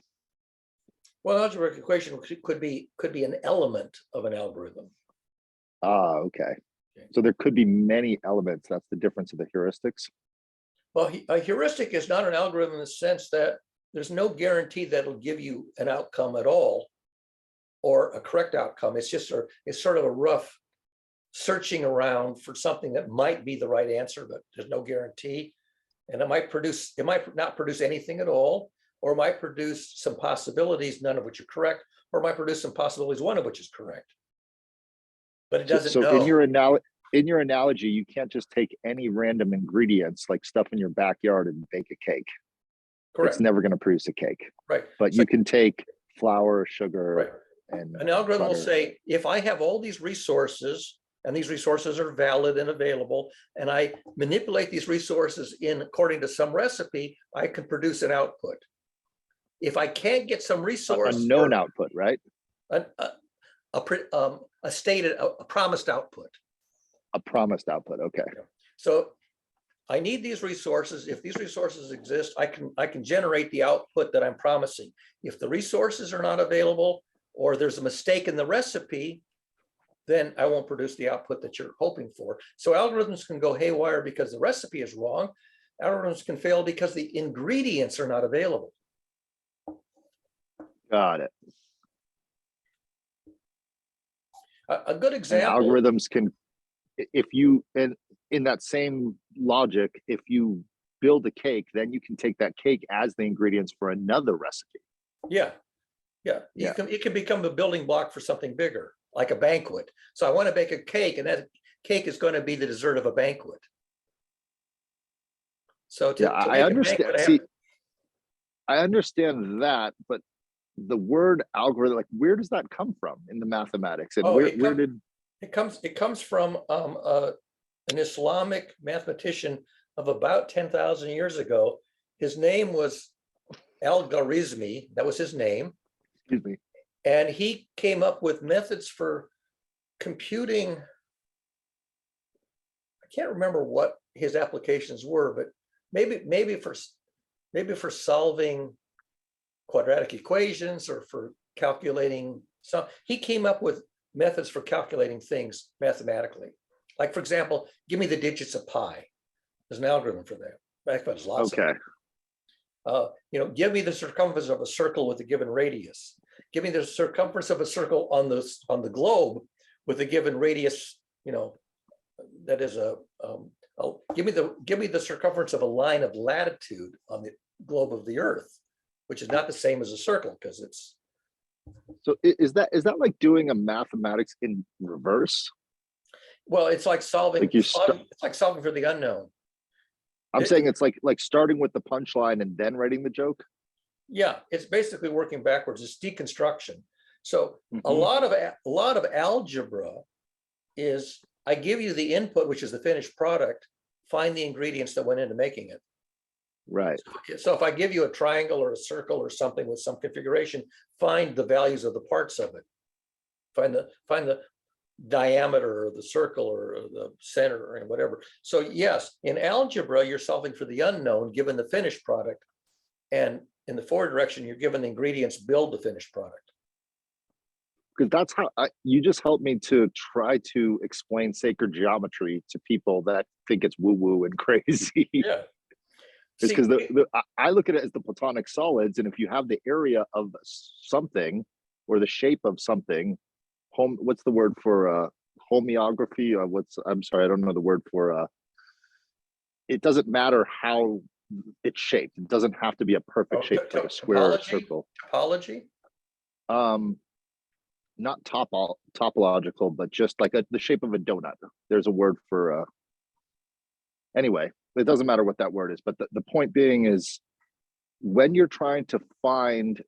Well, algebraic equation could be an element of an algorithm.
Ah, okay. So there could be many elements. That's the difference of the heuristics.
Well, a heuristic is not an algorithm in the sense that there's no guarantee that it'll give you an outcome at all or a correct outcome. It's just it's sort of a rough searching around for something that might be the right answer, but there's no guarantee. And it might not produce anything at all, or it might produce some possibilities, none of which are correct, or it might produce some possibilities, one of which is correct. but it doesn't
So
know.
in your analogy, you can't just take any random ingredients like stuff in your backyard and bake a cake.
Correct,
It's never going to produce a cake.
right.
But
So-
you can take flour,
Right.
sugar, and
An algorithm will
butter.
say, if I have all these resources and these resources are valid and available, and I manipulate these resources in according to some recipe, I can produce an output. If I can't get some
a
resource,
known output, right?
a stated, a promised output.
A promised output. Okay.
So I need these resources. If these resources exist, I can generate the output that I'm promising. If the resources are not available, or there's a mistake in the recipe, then I won't produce the output that you're hoping for. So algorithms can go haywire because the recipe is wrong. Algorithms can fail because the ingredients are not available.
Got it.
A good
And
example.
algorithms can, if you, and in that same logic, if you build a cake, then you can take that cake as the ingredients for another recipe.
Yeah, yeah.
Yeah.
It can become a building block for something bigger, like a banquet. So I want to bake a cake, and that cake is going to be the dessert of a banquet. So to
I
make a
understand.
banquet
See, I understand that, but the word algorithm, like, where does that come from in the mathematics? And
Oh,
where
it
did
it comes from an Islamic mathematician of about 10,000 years ago. His name was Al-Khwarizmi. That was his name.
excuse me?
And he came up with methods for computing. I can't remember what his applications were, but maybe for solving quadratic equations or for calculating some. He came up with methods for calculating things mathematically. Like, for example, give me the digits of pi. There's an algorithm for that. Back there's lots of
Okay.
them. Give me the circumference of a circle with a given radius. Give me the circumference of a circle on the globe with a given radius. That is give me the circumference of a line of latitude on the globe of the Earth, which is not the same as a circle because it's.
So is that like doing a mathematics in reverse?
Well, it's like solving.
Like you
It's like solving for the unknown.
I'm saying it's like starting with the punchline and then writing the joke.
Yeah, it's basically working backwards. It's deconstruction. So a
Mhm.
lot of algebra is I give you the input, which is the finished product. Find the ingredients that went into making it.
Right.
So if I give you a triangle or a circle or something with some configuration, find the values of the parts of it. Find the diameter or the circle or the center or whatever. So yes, in algebra, you're solving for the unknown given the finished product. And in the forward direction, you're given the ingredients, build the finished product.
Because that's how you just helped me to try to explain sacred geometry to people that think it's woo-woo and crazy.
Yeah.
It's
See,
because I look at it as the Platonic solids, and if you have the area of something or the shape of something, what's the word for homeography? I'm sorry, I don't know the word for it doesn't matter how it's shaped. It doesn't have to be a perfect shape, like a square or a circle.
Topology.
Not topological, but just like the shape of a donut. There's a word for anyway, it doesn't matter what that word is, but the point being is when you're trying to find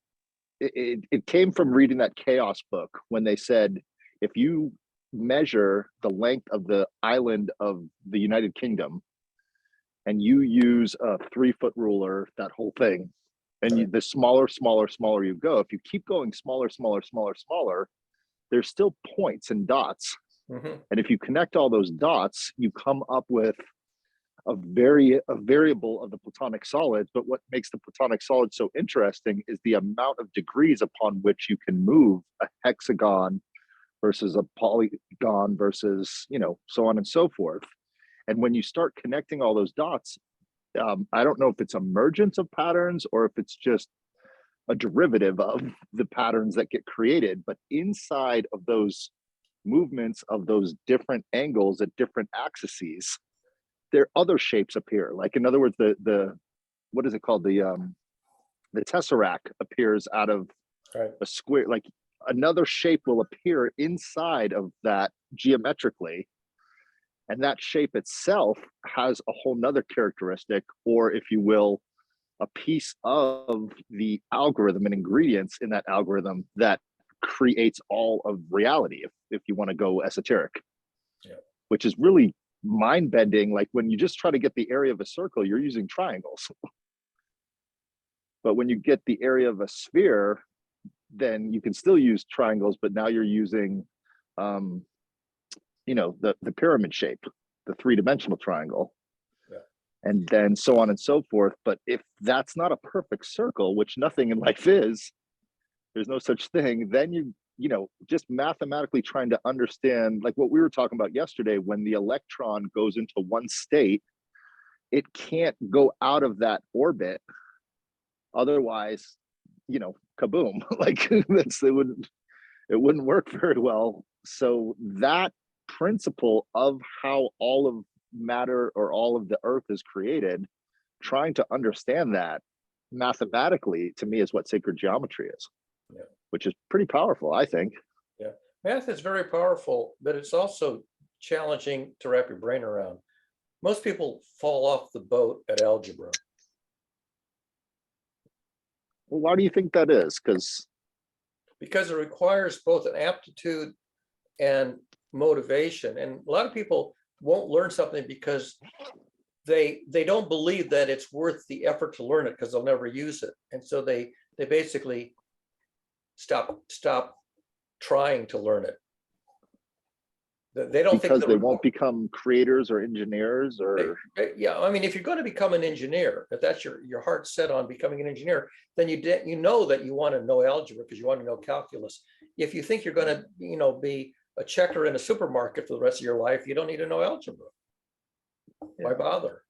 it came from reading that chaos book when they said if you measure the length of the island of the United Kingdom and you use a 3-foot ruler, that whole thing, and the smaller you go, if you keep going smaller, there's still points and dots. And if you connect all those dots, you come up with a variable of the Platonic solids. But what makes the Platonic solids so interesting is the amount of degrees upon which you can move a hexagon versus a polygon versus, so on and so forth. And when you start connecting all those dots, I don't know if it's emergence of patterns or if it's just a derivative of the patterns that get created, but inside of those movements of those different angles at different axes, there other shapes appear. Like, in other words, the what is it called? The tesseract appears out of a square. Like, another shape will appear inside of that geometrically. And that shape itself has a whole nother characteristic, or if you will, a piece of the algorithm and ingredients in that algorithm that creates all of reality, if you want to go esoteric.
Yeah.
Which is really mind bending. Like when you just try to get the area of a circle, you're using triangles. But when you get the area of a sphere, then you can still use triangles, but now you're using, the pyramid shape, the three-dimensional triangle.
Yeah.
And then so on and so forth. But if that's not a perfect circle, which nothing in life is, there's no such thing, then just mathematically trying to understand, like what we were talking about yesterday, when the electron goes into one state, it can't go out of that orbit. Otherwise, kaboom, like it wouldn't work very well. So that principle of how all of matter or all of the earth is created, trying to understand that mathematically, to me, is what sacred geometry is.
Yeah.
Which is pretty powerful, I think.
Yeah, math is very powerful, but it's also challenging to wrap your brain around. Most people fall off the boat at algebra.
Well, why do you think that is?
Because it requires both an aptitude and motivation. And a lot of people won't learn something because they don't believe that it's worth the effort to learn it because they'll never use it. And so they basically stop trying to learn it. They don't
because
think
they won't become creators or engineers or
yeah, I mean, if you're going to become an engineer, if that's your heart set on becoming an engineer, then you know that you want to know algebra because you want to know calculus. If you think you're going to be a checker in a supermarket for the rest of your life, you don't need to know algebra. Why bother?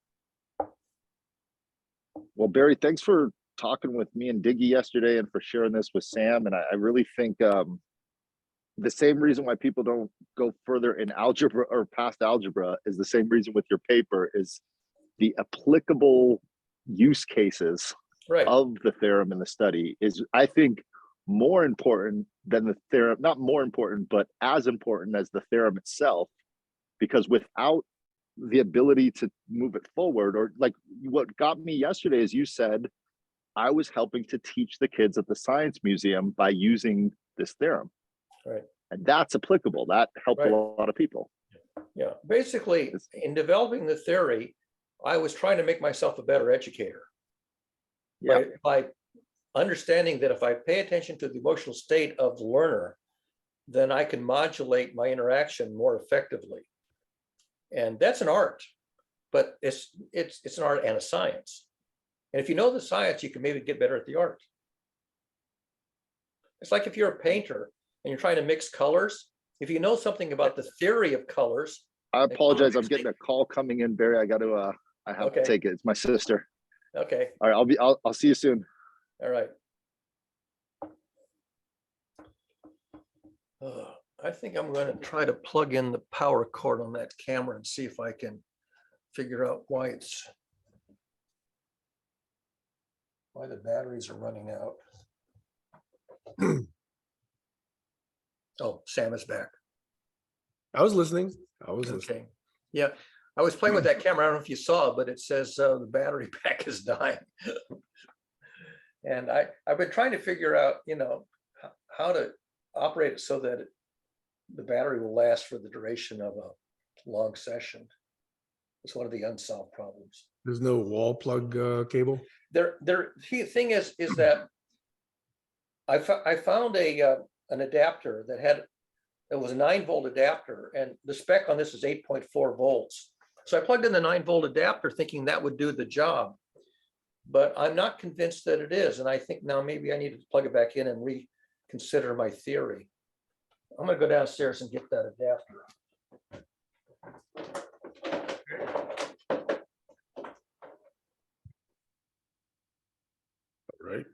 Well, Barry, thanks for talking with me and Diggy yesterday and for sharing this with Sam. And I really think the same reason why people don't go further in algebra or past algebra is the same reason with your paper, is the applicable use cases
Right.
of the theorem in the study is, I think, more important than the theorem, not more important, but as important as the theorem itself, because without the ability to move it forward, or like what got me yesterday is you said, I was helping to teach the kids at the science museum by using this theorem.
Right.
And that's applicable. That helped
Right.
a lot of people.
Yeah. Basically, in developing the theory, I was trying to make myself a better educator.
Yeah.
By understanding that if I pay attention to the emotional state of the learner, then I can modulate my interaction more effectively. And that's an art, but it's an art and a science. And if you know the science, you can maybe get better at the art. It's like if you're a painter and you're trying to mix colors, if you know something about the theory of colors.
I apologize. I'm getting a call coming in, Barry. I got to, I have to take it. It's my sister.
Okay.
All right. I'll see you soon.
All right. I think I'm going to try to plug in the power cord on that camera and see if I can figure out why the batteries are running out. Oh, Sam is back.
I was listening. Listening.
Okay. Yeah, I was playing with that camera. I don't know if you saw, but it says the battery pack is dying. And I've been trying to figure out, how to operate it so that the battery will last for the duration of a long session. It's one of the unsolved problems.
There's no wall plug cable.
The thing is that I found an adapter it was a 9-volt adapter, and the spec on this is 8.4 volts. So I plugged in the 9-volt adapter thinking that would do the job, but I'm not convinced that it is. And I think now maybe I need to plug it back in and reconsider my theory. I'm going to go downstairs and get that adapter.
Right.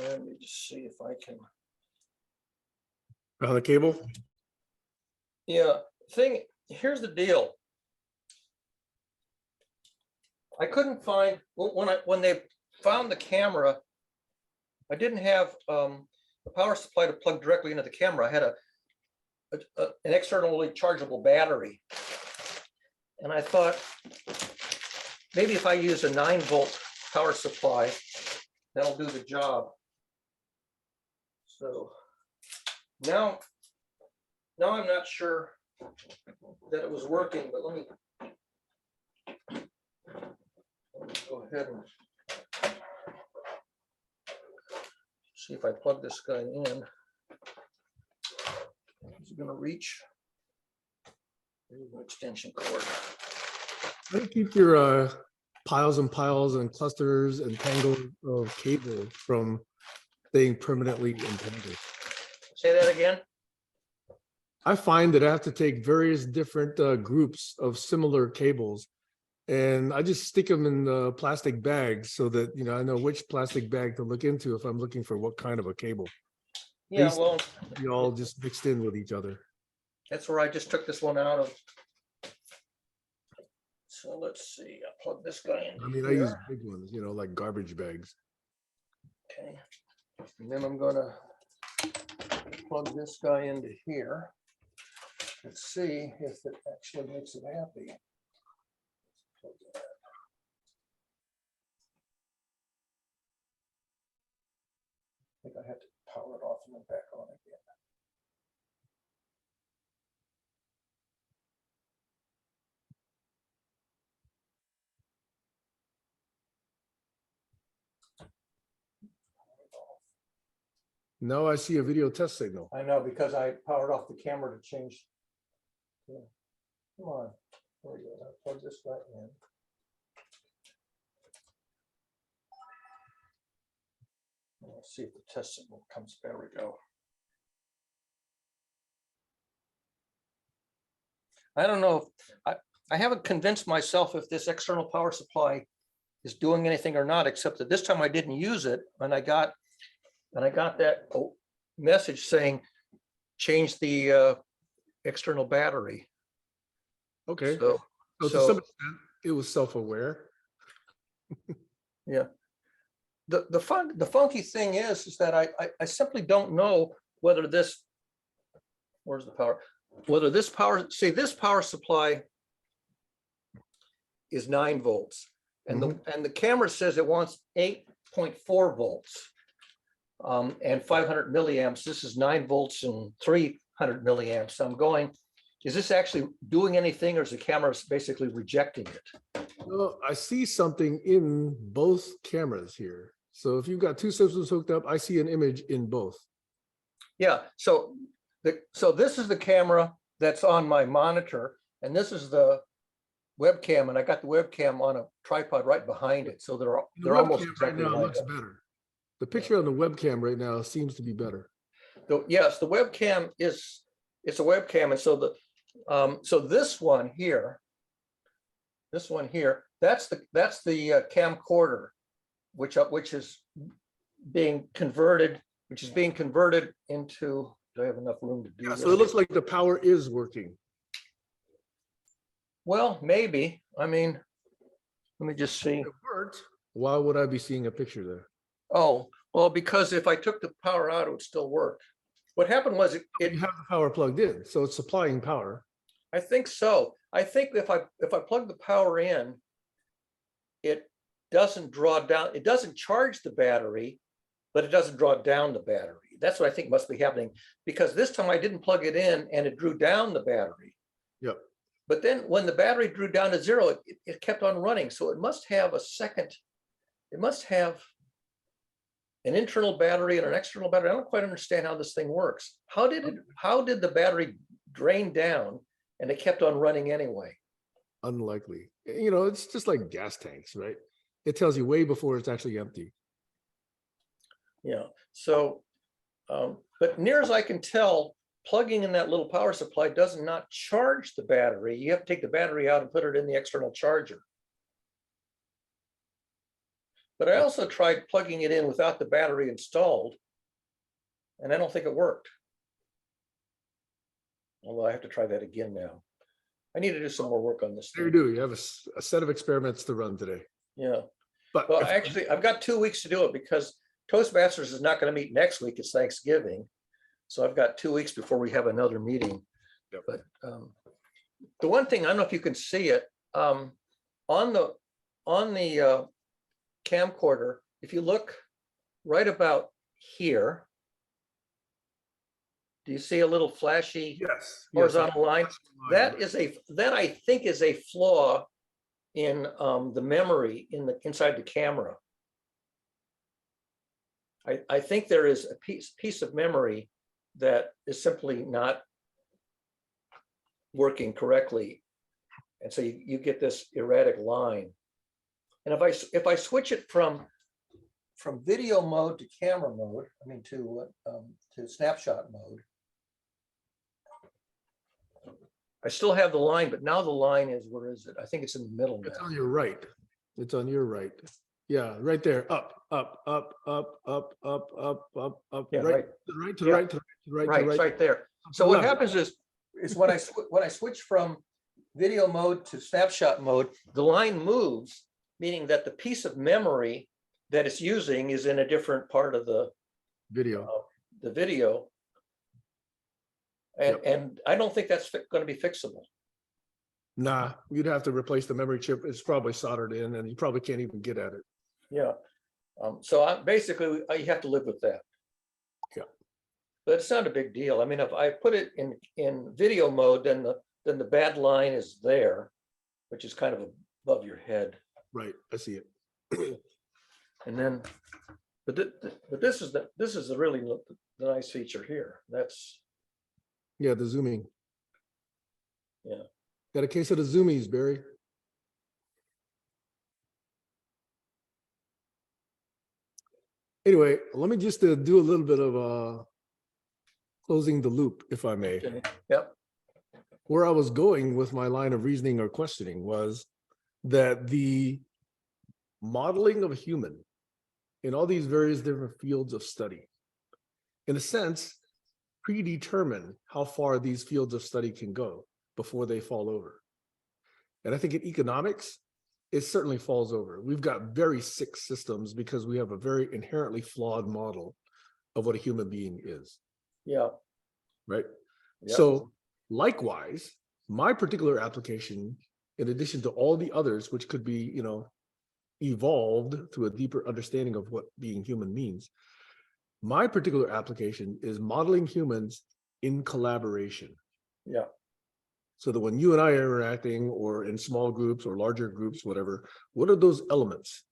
Let me just see if I can.
On the cable?
Yeah, here's the deal. I couldn't find, when they found the camera, I didn't have the power supply to plug directly into the camera. I had an externally chargeable battery. And I thought, maybe if I use a 9-volt power supply, that'll do the job. So now I'm not sure that it was working, but let me go ahead and see if I plug this guy in. Is it going to reach? There's an extension cord.
How do you keep your piles and piles and clusters and tangles of cable from staying permanently entangled?
Say that again.
I find that I have to take various different groups of similar cables, and I just stick them in plastic bags so that, you know, I know which plastic bag to look into if I'm looking for what kind of a cable.
Yeah,
These-
well,
You all just mixed in with each other.
that's where I just took this one out of. So let's see, I'll plug this guy in.
I mean, I use big ones, you know, like garbage bags.
Okay, and then I'm gonna plug this guy into here. Let's see if it actually makes it happy. I think I have to power it off and then back on again.
Now I see a video test signal.
I know, because I powered off the camera to change. Yeah. Come on, there we go. I'll plug this guy in. Let's see if the test signal comes. There we go. I don't know. I haven't convinced myself if this external power supply is doing anything or not, except that this time I didn't use it, and I got that message saying change the external battery.
Okay.
So,
So to some extent, it was self-aware.
yeah. The funky thing is that I simply don't know whether this, where's the power? Whether this power, say this power supply is 9 volts, and the camera says it wants 8.4 volts and 500 milliamps. This is 9 volts and 300 milliamps. So I'm going, is this actually doing anything, or is the camera basically rejecting it?
Well, I see something in both cameras here. So if you've got two systems hooked up, I see an image in both.
Yeah, so this is the camera that's on my monitor, and this is the webcam, and I got the webcam on a tripod right behind it, so they're
The
almost
webcam right
exactly
now
lined
looks
up.
better. The picture on the webcam right now seems to be better.
Yes, the webcam it's a webcam, and so so this one here, that's the camcorder, which is being converted into. Do I have enough room to do
Yeah,
this?
so it looks like the power is working.
Well, maybe. I mean, let me just see.
If it worked, why would I be seeing a picture there?
Oh, well, because if I took the power out, it would still work. What happened was
You have the power plugged in, so it's supplying power.
I think so. I think if I plug the power in, it doesn't draw down, it doesn't charge the battery, but it doesn't draw down the battery. That's what I think must be happening, because this time I didn't plug it in and it drew down the battery.
Yep.
But then when the battery drew down to 0, it kept on running. So it must have it must have an internal battery and an external battery. I don't quite understand how this thing works. How did the battery drain down and it kept on running anyway?
Unlikely. You know, it's just like gas tanks, right? It tells you way before it's actually empty.
Yeah. So, but near as I can tell, plugging in that little power supply does not charge the battery. You have to take the battery out and put it in the external charger. But I also tried plugging it in without the battery installed, and I don't think it worked. Although I have to try that again now. I need to do some more work on this
There you
thing.
do. You have a set of experiments to run today.
Yeah.
But
Well,
if-
actually, I've got 2 weeks to do it because Toastmasters is not going to meet next week. It's Thanksgiving. So I've got 2 weeks before we have another meeting.
Yep.
But the one thing, I don't know if you can see it, on the camcorder, if you look right about here, do you see a little flashy
yes,
horizontal line?
That
That I think is a flaw in the memory inside the camera. I think there is a piece of memory that is simply not working correctly, and so you get this erratic line. And if I switch it from video mode to camera mode, I mean to snapshot mode, I still have the line, but now the line is, where is it? I think it's in the middle
It's
now.
on your right. It's on your right. Yeah, right there. Up, up, up, up, up, up, up, up, up.
Yeah,
right,
right.
to the right, to the
Yeah.
right, to the right, to the right,
Right,
to the
it's
right.
right there.
to
So
the
what
left.
happens is when I switch from video mode to snapshot mode, the line moves, meaning that the piece of memory that it's using is in a different part of the
Video.
video. And
Yep.
and I don't think that's going to be fixable.
Nah, you'd have to replace the memory chip. It's probably soldered in and you probably can't even get at it.
Yeah. So basically, you have to live with that.
Yeah.
But it's not a big deal. I mean, if I put it in video mode, then the bad line is there, which is kind of above your head.
Right, I see it.
And then, but this is the really the nice feature here. That's,
Yeah, the zooming.
Yeah.
Got a case of the zoomies, Barry. Anyway, let me just do a little bit of closing the loop, if I may.
okay. Yep.
Where I was going with my line of reasoning or questioning was that the modeling of a human in all these various different fields of study, in a sense, predetermine how far these fields of study can go before they fall over. And I think in economics, it certainly falls over. We've got very sick systems because we have a very inherently flawed model of what a human being is,
Yeah.
right?
Yeah.
So likewise, my particular application, in addition to all the others, which could be, evolved through a deeper understanding of what being human means, my particular application is modeling humans in collaboration.
Yeah.
So that when you and I are interacting or in small groups or larger groups, whatever, what are those elements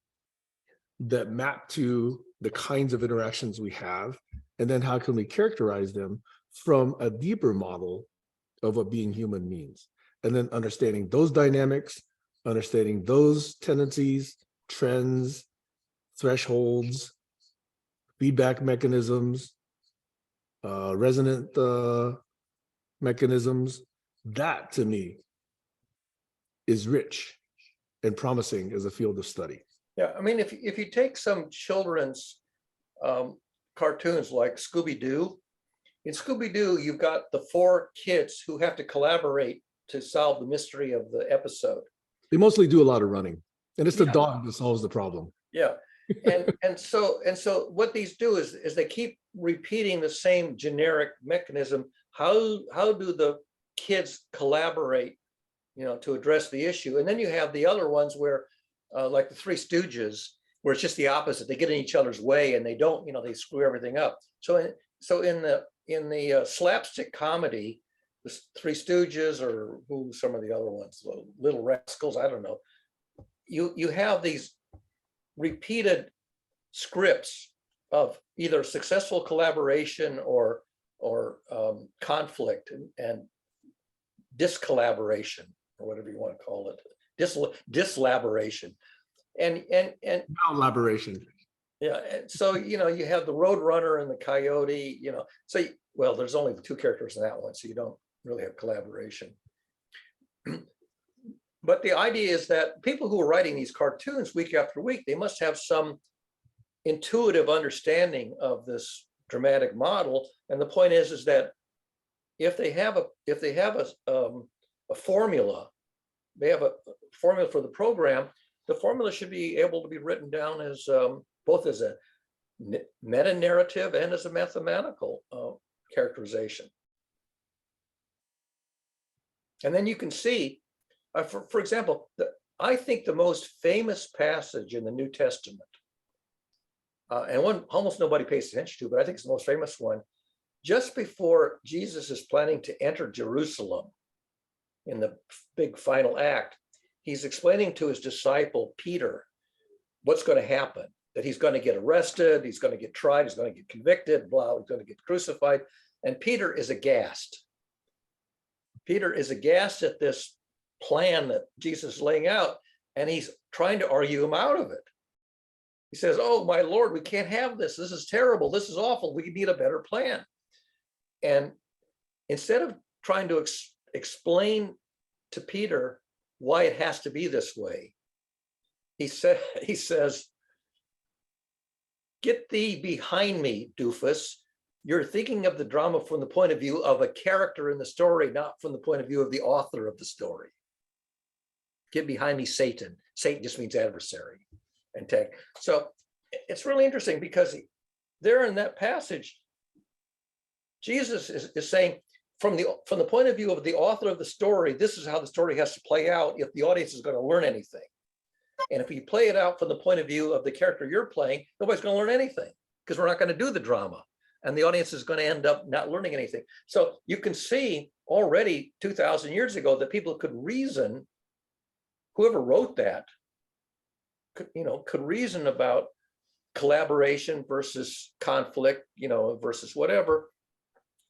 that map to the kinds of interactions we have? And then how can we characterize them from a deeper model of what being human means? And then understanding those dynamics, understanding those tendencies, trends, thresholds, feedback mechanisms, resonant mechanisms. That to me is rich and promising as a field of study.
Yeah. I mean, if you take some children's cartoons like Scooby-Doo, in Scooby-Doo, you've got the 4 kids who have to collaborate to solve the mystery of the episode.
They mostly do a lot of running, and it's the
Yeah.
dog that solves the problem.
Yeah. And so what these do is they keep repeating the same generic mechanism. How do the kids collaborate, to address the issue? And then you have the other ones where, like the Three Stooges, where it's just the opposite. They get in each other's way and they don't, they screw everything up. So in the slapstick comedy, the Three Stooges, or who some of the other ones, Little Rascals, I don't know. You have these repeated scripts of either successful collaboration or conflict and discollaboration, or whatever you want to call it, dislaboration, and
Now elaboration.
yeah. And so you have the Roadrunner and the Coyote. So well, there's only 2 characters in that one, so you don't really have collaboration. But the idea is that people who are writing these cartoons week after week, they must have some intuitive understanding of this dramatic model. And the point is that if they have a formula, they have a formula for the program, the formula should be able to be written down as both as a meta narrative and as a mathematical characterization. And then you can see, for example, I think the most famous passage in the New Testament, and one almost nobody pays attention to, but I think it's the most famous one, just before Jesus is planning to enter Jerusalem in the big final act, he's explaining to his disciple, Peter, what's going to happen, that he's going to get arrested, he's going to get tried, he's going to get convicted, blah, he's going to get crucified. And Peter is aghast. Peter is aghast at this plan that Jesus is laying out, and he's trying to argue him out of it. He says, oh, my Lord, we can't have this. This is terrible. This is awful. We need a better plan. And instead of trying to explain to Peter why it has to be this way, he says, get thee behind me, doofus. You're thinking of the drama from the point of view of a character in the story, not from the point of view of the author of the story. Get behind me, Satan. Satan just means adversary and tag. So it's really interesting because there in that passage, Jesus is saying, from the point of view of the author of the story, this is how the story has to play out if the audience is going to learn anything. And if you play it out from the point of view of the character you're playing, nobody's going to learn anything because we're not going to do the drama. And the audience is going to end up not learning anything. So you can see already 2,000 years ago that people could reason, whoever wrote that, could reason about collaboration versus conflict, versus whatever.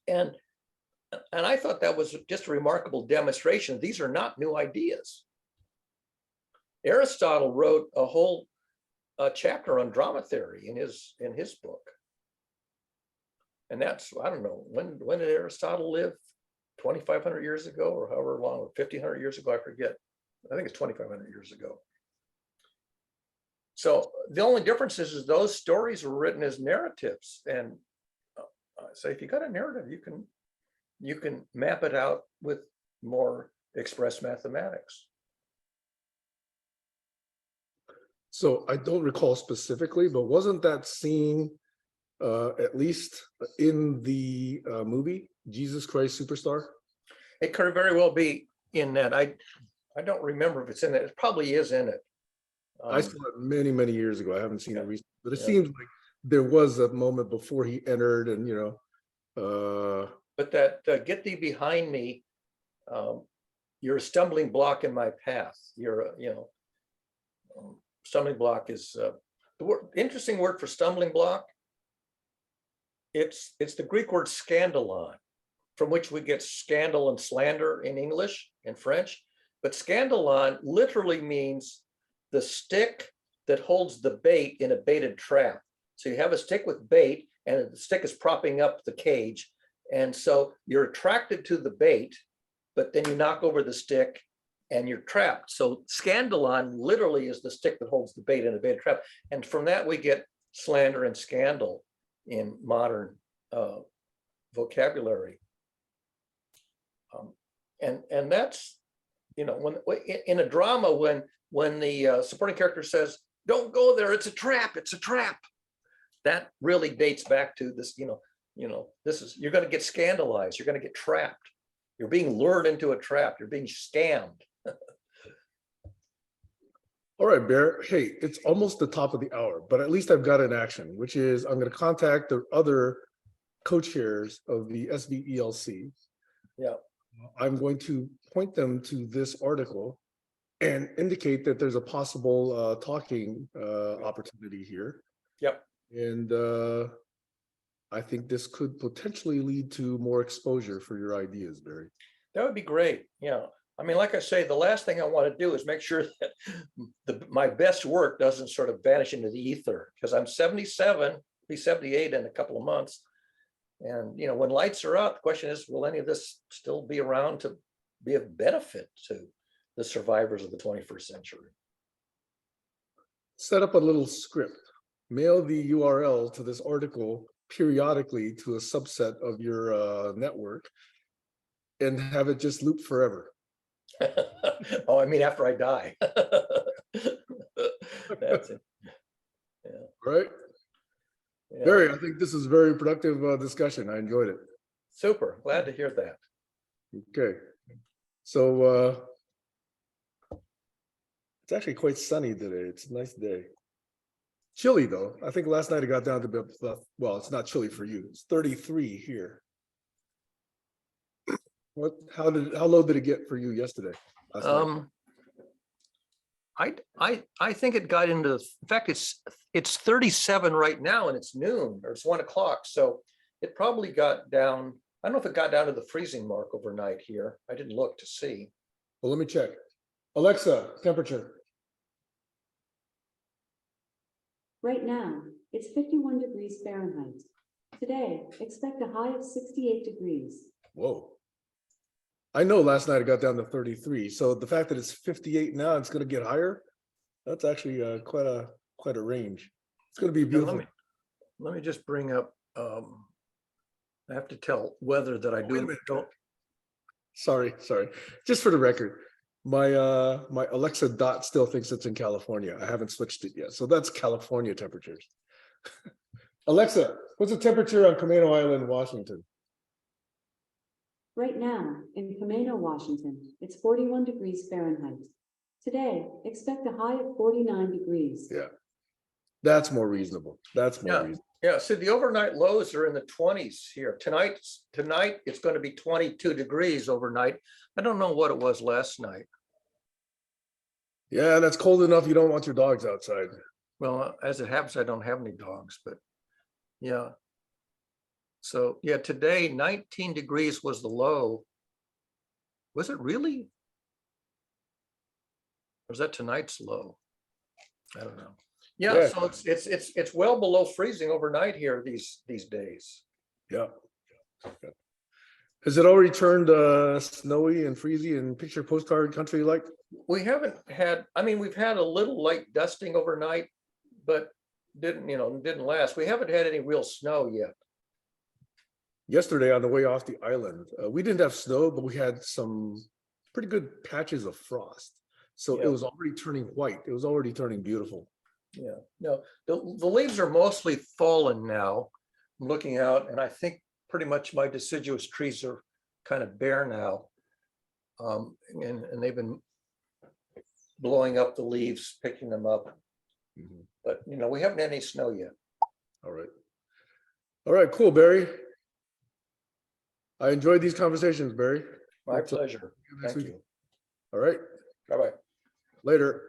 And I thought that was just a remarkable demonstration. These are not new ideas. Aristotle wrote a whole chapter on drama theory in his book. And that's, I don't know, when did Aristotle live? 2,500 years ago or however long, or 1,500 years ago, I forget. I think it's 2,500 years ago. So the only difference is those stories were written as narratives. And so if you got a narrative, you can map it out with more express mathematics.
So I don't recall specifically, but wasn't that scene at least in the movie Jesus Christ Superstar?
It could very well be in that. I don't remember if it's in it. It probably is in it.
I saw it many years ago. I haven't seen it recently, but it
Yeah.
seems like there was a moment before he entered, and
But that get thee behind me, you're a stumbling block in my path. You're stumbling block is the interesting word for stumbling block. It's the Greek word scandalon, from which we get scandal and slander in English and French. But scandalon literally means the stick that holds the bait in a baited trap. So you have a stick with bait, and the stick is propping up the cage. And so you're attracted to the bait, but then you knock over the stick and you're trapped. So scandalon literally is the stick that holds the bait in a baited trap. And from that, we get slander and scandal in modern vocabulary. And that's, when in a drama, when the supporting character says, don't go there, it's a trap, that really dates back to this, this is, you're going to get scandalized, you're going to get trapped, you're being lured into a trap, you're being scammed.
all right, Bear. Hey, it's almost the top of the hour, but at least I've got an action, which is I'm going to contact the other co-chairs of the SVELC.
Yeah.
I'm going to point them to this article and indicate that there's a possible talking opportunity here.
Yep.
And I think this could potentially lead to more exposure for your ideas, Barry.
That would be great. Yeah. I mean, like I say, the last thing I want to do is make sure that my best work doesn't sort of vanish into the ether, because I'm 77, be 78 in a couple of months. And, when lights are out, the question is, will any of this still be around to be of benefit to the survivors of the 21st century.
Set up a little script, mail the URL to this article periodically to a subset of your network, and have it just loop forever.
Oh, I mean, after I die. That's it.
Right?
Yeah.
Barry, I think this is very productive discussion. I enjoyed it.
Super. Glad to hear that.
Okay. So it's actually quite sunny today. It's a nice day. Chilly though. I think last night it got down to well, it's not chilly for you. It's 33 here. How low did it get for you yesterday? Last night?
I think it got into, in fact, it's 37 right now and it's noon or it's 1 o'clock. So it probably got down. I don't know if it got down to the freezing mark overnight here. I didn't look to see.
Well, let me check. Alexa, temperature.
Right now, it's 51 degrees Fahrenheit. Today, expect a high of 68 degrees.
Whoa. I know last night it got down to 33. So the fact that it's 58 now, it's going to get higher. That's actually quite a range. It's going to be beautiful.
Let me just bring up, I have to tell weather that I
Wait a
do
minute.
don't.
Sorry. Just for the record, my Alexa Dot still thinks it's in California. I haven't switched it yet. So that's California temperatures. Alexa, what's the temperature on Camano Island, Washington?
Right now, in Camano, Washington, it's 41 degrees Fahrenheit. Today, expect a high of 49 degrees.
Yeah, that's more reasonable. That's more reasonable.
Yeah, so the overnight lows are in the 20s here. Tonight it's going to be 22 degrees overnight. I don't know what it was last night.
Yeah, that's cold enough. You don't want your dogs outside.
Well, as it happens, I don't have any dogs, but yeah. So yeah, today 19 degrees was the low. Was it really? Or was that tonight's low? I don't know. Yeah, so it's well below freezing overnight here these days.
Yeah. Has it already turned snowy and freezy and picture postcard country like?
We haven't had, I mean, we've had a little light dusting overnight, but didn't last. We haven't had any real snow yet.
Yesterday on the way off the island, we didn't have snow, but we had some pretty good patches of frost. So it was already turning white. It was already turning beautiful.
Yeah, no, the leaves are mostly fallen now. I'm looking out and I think pretty much my deciduous trees are kind of bare now. And they've been blowing up the leaves, picking them up.
Mm-hmm.
But, we haven't had any snow yet.
All right, cool, Barry. I enjoyed these conversations, Barry.
My pleasure. Thank you.
All right,
Bye-bye.
later.